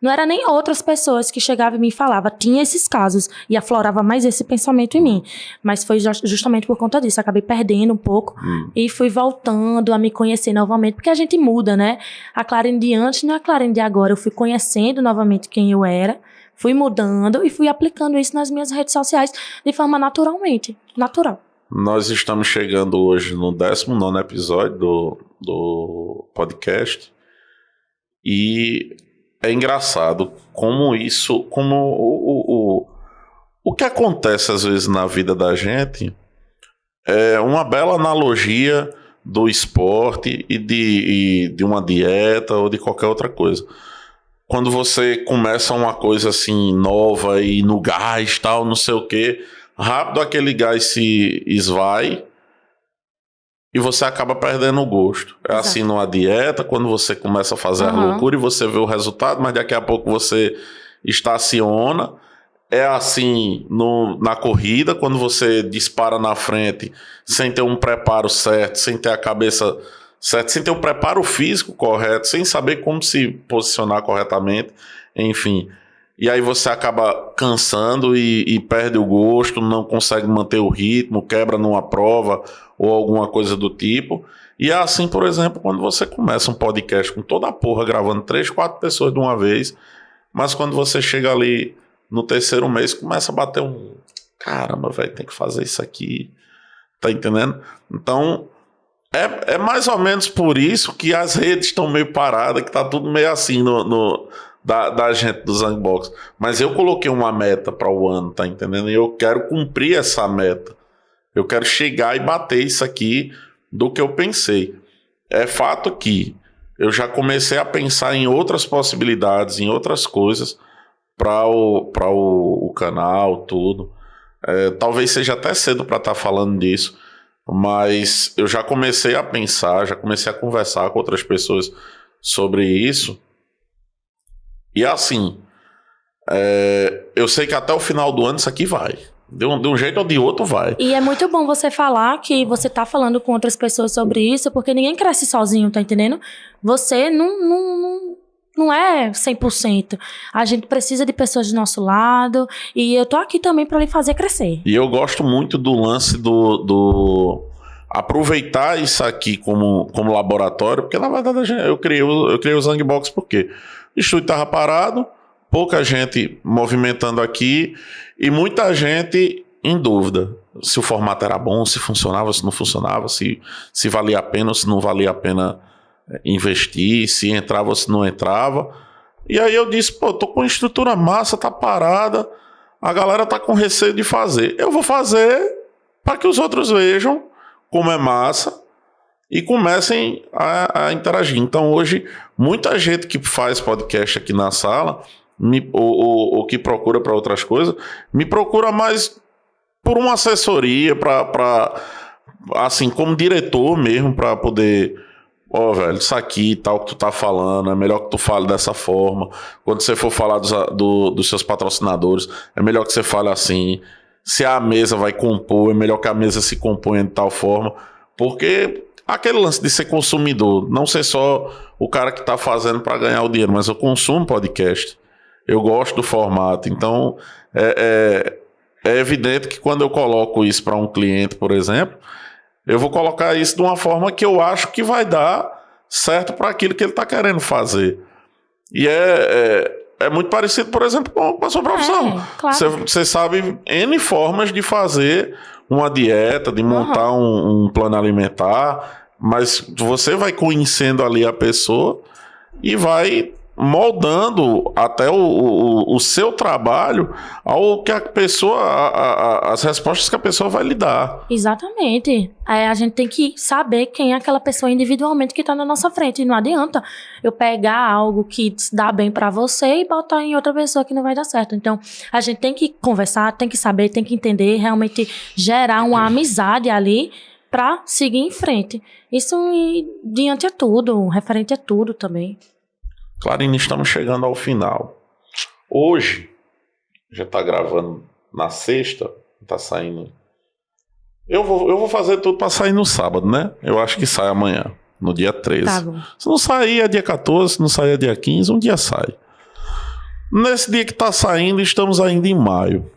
Não era nem outras pessoas que chegavam e me falavam. Tinha esses casos e aflorava mais esse pensamento em mim. Mas foi justamente por conta disso. Acabei perdendo um pouco e fui voltando a me conhecer novamente. Porque a gente muda, né? A Clarine de antes não é a Clarine de agora. Eu fui conhecendo novamente quem eu era. Fui mudando e fui aplicando isso nas minhas redes sociais de forma natural. Nós estamos chegando hoje no 19º episódio do podcast e é engraçado como o que acontece às vezes na vida da gente é uma bela analogia do esporte e de uma dieta ou de qualquer outra coisa. Quando você começa uma coisa assim nova e no gás, tal, não sei o quê, rápido aquele gás se esvai e você acaba perdendo o gosto. É Exato. Assim numa dieta, quando você começa a fazer a loucura e você vê o resultado, mas daqui a pouco você estaciona. É assim na corrida, quando você dispara na frente sem ter um preparo certo, sem ter a cabeça certo, sem ter o preparo físico correto, sem saber como se posicionar corretamente, enfim. E aí você acaba cansando e perde o gosto, não consegue manter o ritmo, quebra numa prova ou alguma coisa do tipo. E é assim, por exemplo, quando você começa um podcast com toda a porra gravando 3, 4 pessoas de uma vez, mas quando você chega ali no 3º mês, começa a bater caramba, velho, tem que fazer isso aqui, tá entendendo? Então, é mais ou menos por isso que as redes estão meio paradas, que tá tudo meio assim da gente do Zangbox. Mas eu coloquei uma meta para o ano, tá entendendo? E eu quero cumprir essa meta. Eu quero chegar e bater isso aqui do que eu pensei. É fato que eu já comecei a pensar em outras possibilidades, em outras coisas para o canal, tudo. Talvez seja até cedo para estar falando disso, mas eu já comecei a pensar, já comecei a conversar com outras pessoas sobre isso. E assim, eu sei que até o final do ano isso aqui vai. De um jeito ou de outro vai. E é muito bom você falar que você tá falando com outras pessoas sobre isso, porque ninguém cresce sozinho, tá entendendo? Você não não é 100%. A gente precisa de pessoas do nosso lado e eu tô aqui também para lhe fazer crescer. E eu gosto muito do lance do aproveitar isso aqui como laboratório, porque na verdade eu criei o Zangbox porque o estúdio estava parado, pouca gente movimentando aqui e muita gente em dúvida se o formato era bom, se funcionava, se não funcionava, se valia a pena ou se não valia a pena investir, se entrava ou se não entrava. E aí eu disse, pô, tô com estrutura massa, tá parada, a galera tá com receio de fazer. Eu vou fazer para que os outros vejam como é massa e comecem a interagir. Então hoje, muita gente que faz podcast aqui na sala, ou que procura para outras coisas, me procura mais por uma assessoria, assim, como diretor mesmo, para poder... velho, isso aqui, tal, que tu tá falando, é melhor que tu fale dessa forma. Quando você for falar dos seus patrocinadores, é melhor que você fale assim. Se a mesa vai compor, é melhor que a mesa se componha de tal forma. Porque aquele lance de ser consumidor, não ser só o cara que tá fazendo para ganhar o dinheiro, mas eu consumo podcast. Eu gosto do formato. Então, é evidente que quando eu coloco isso para um cliente, por exemplo, eu vou colocar isso de uma forma que eu acho que vai dar certo para aquilo que ele está querendo fazer. E é muito parecido, por exemplo, com a sua profissão. Claro. Você sabe N formas de fazer uma dieta, de montar um plano alimentar, mas você vai conhecendo ali a pessoa e vai moldando até o seu trabalho ao que a pessoa, as respostas que a pessoa vai lhe dar. Exatamente. A gente tem que saber quem é aquela pessoa individualmente que está na nossa frente. E não adianta eu pegar algo que dá bem para você e botar em outra pessoa que não vai dar certo. Então, a gente tem que conversar, tem que saber, tem que entender, realmente gerar uma amizade ali para seguir em frente. Isso diante é tudo, referente a tudo também. Clarine, estamos chegando ao final. Hoje, já está gravando na sexta, está saindo. Eu vou fazer tudo para sair no sábado, né? Eu acho que sai amanhã, no dia 13. Tá bom. Se não sair é dia 14, se não sair é dia 15, um dia sai. Nesse dia que está saindo, estamos ainda em maio.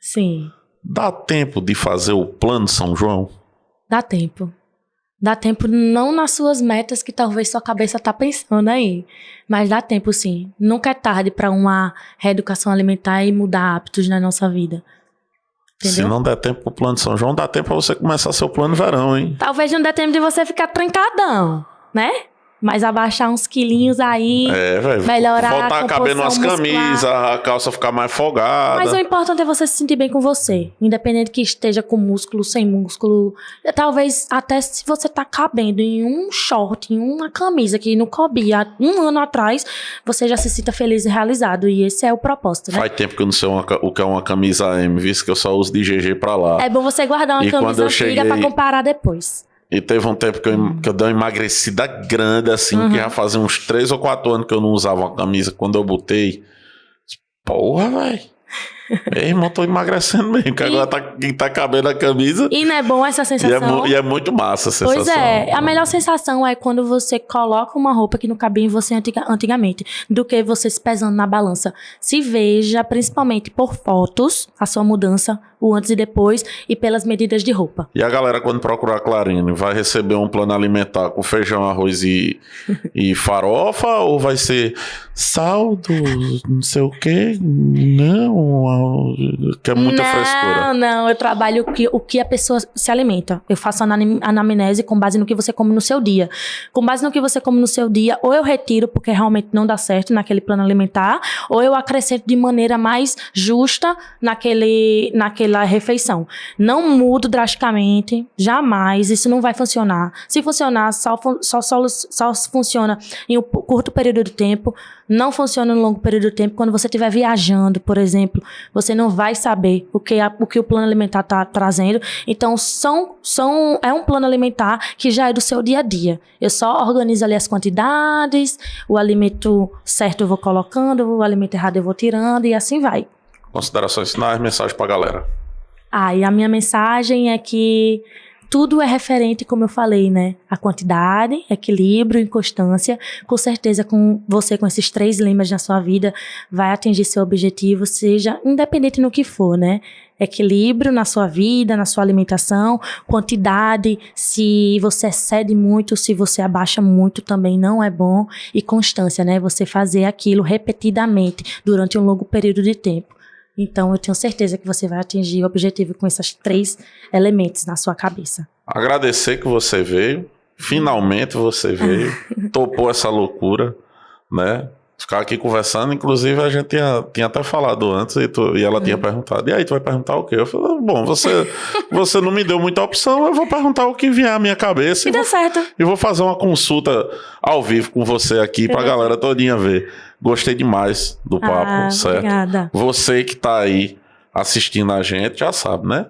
Sim. Dá tempo de fazer o plano São João? Dá tempo. Dá tempo não nas suas metas que talvez sua cabeça tá pensando aí. Mas dá tempo sim. Nunca é tarde para uma reeducação alimentar e mudar hábitos na nossa vida. Entendeu? Se não der tempo pro plano de São João, dá tempo para você começar seu plano verão, hein? Talvez não dê tempo de você ficar trancadão, né? Mas abaixar uns quilinhos aí, velho. melhorar voltar a caber nas camisas, a calça ficar mais folgada. Mas o importante é você se sentir bem com você. Independente que esteja com músculo, sem músculo. Talvez até se você tá cabendo em um short, em uma camisa que não cabia há um ano atrás, você já se sinta feliz e realizado. E esse é o propósito, né? Faz tempo que eu não sei o que é uma camisa M, visto que eu só uso de GG pra lá. É bom você guardar uma camisa antiga pra comparar depois. E teve um tempo que eu dei uma emagrecida grande, assim, que já fazia uns 3 ou 4 anos que eu não usava uma camisa. Quando eu botei, porra, velho. Ei, irmão, tô emagrecendo mesmo, que agora tá cabendo a camisa. E não é bom essa sensação? E é muito massa a sensação. Pois é, a melhor sensação é quando você coloca uma roupa que não cabia em você antigamente, do que você se pesando na balança. Se veja, principalmente por fotos, a sua mudança, o antes e depois, e pelas medidas de roupa. E a galera, quando procurar a Clarine, vai receber um plano alimentar com feijão, arroz e farofa, ou vai ser saldo, não sei o quê? Não, que é muita frescura. Não, eu trabalho o que a pessoa se alimenta. Eu faço anamnese com base no que você come no seu dia. Com base no que você come no seu dia, ou eu retiro porque realmente não dá certo naquele plano alimentar, ou eu acrescento de maneira mais justa naquela refeição. Não mudo drasticamente, jamais, isso não vai funcionar. Se funcionar, só funciona em um curto período de tempo, não funciona em um longo período de tempo. Quando você estiver viajando, por exemplo, você não vai saber o que o plano alimentar está trazendo. Então, é um plano alimentar que já é do seu dia a dia. Eu só organizo ali as quantidades, o alimento certo eu vou colocando, o alimento errado eu vou tirando, e assim vai. Considerações finais, mensagem pra galera. E a minha mensagem é que tudo é referente, como eu falei, né? A quantidade, equilíbrio e constância. Com certeza, com esses 3 lemas na sua vida, vai atingir seu objetivo, seja independente no que for, né? Equilíbrio na sua vida, na sua alimentação, quantidade, se você excede muito, se você abaixa muito, também não é bom, e constância, né? Você fazer aquilo repetidamente durante um longo período de tempo. Então, eu tenho certeza que você vai atingir o objetivo com esses 3 elementos na sua cabeça. Agradecer que você veio, finalmente você veio, topou essa loucura, né? Ficar aqui conversando, inclusive a gente tinha até falado antes e ela tinha perguntado, e aí tu vai perguntar o quê? Eu falei, bom, você não me deu muita opção, eu vou perguntar o que vier à minha cabeça. E deu certo. E vou fazer uma consulta ao vivo com você aqui pra galera todinha ver. Gostei demais do papo, certo? Obrigada. Você que tá aí assistindo a gente, já sabe, né?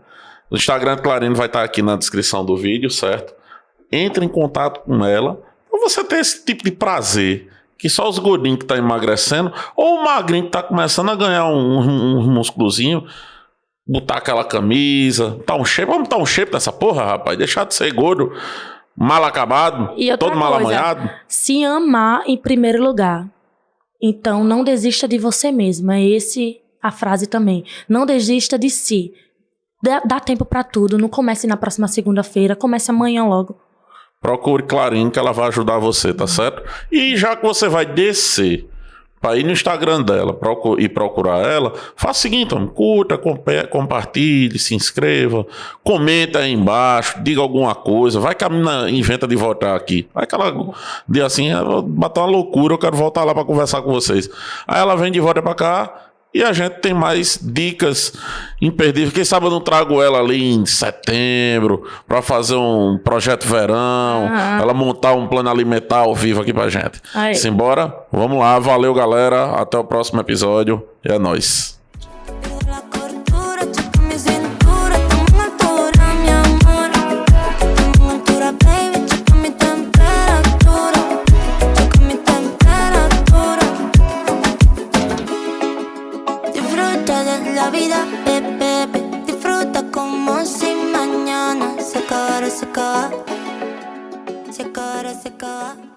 O Instagram de Clarine vai estar aqui na descrição do vídeo, certo? Entre em contato com ela pra você ter esse tipo de prazer que só os gordinhos que estão emagrecendo, ou o magrinho que está começando a ganhar um musculozinho, botar aquela camisa, botar um shape. Vamos botar um shape nessa porra, rapaz. Deixar de ser gordo, mal acabado, todo mal amanhado. Se amar em primeiro lugar. Então, não desista de você mesmo. É esse a frase também. Não desista de si. Dá tempo pra tudo. Não comece na próxima segunda-feira. Comece amanhã logo. Procure Clarine que ela vai ajudar você, tá certo? E já que você vai descer para ir no Instagram dela e procurar ela, faça o seguinte, curta, compartilhe, se inscreva, comenta aí embaixo, diga alguma coisa, vai que a menina inventa de voltar aqui. Vai que ela diz assim, eu vou bater uma loucura, eu quero voltar lá para conversar com vocês. Aí ela vem de volta para cá, e a gente tem mais dicas imperdíveis. Quem sabe eu não trago ela ali em setembro para fazer um projeto verão, ela montar um plano alimentar ao vivo aqui pra gente. Simbora? Vamos lá, valeu galera, até o próximo episódio e é nóis. La vida, bebé, disfruta como si mañana se acabara, se acaba.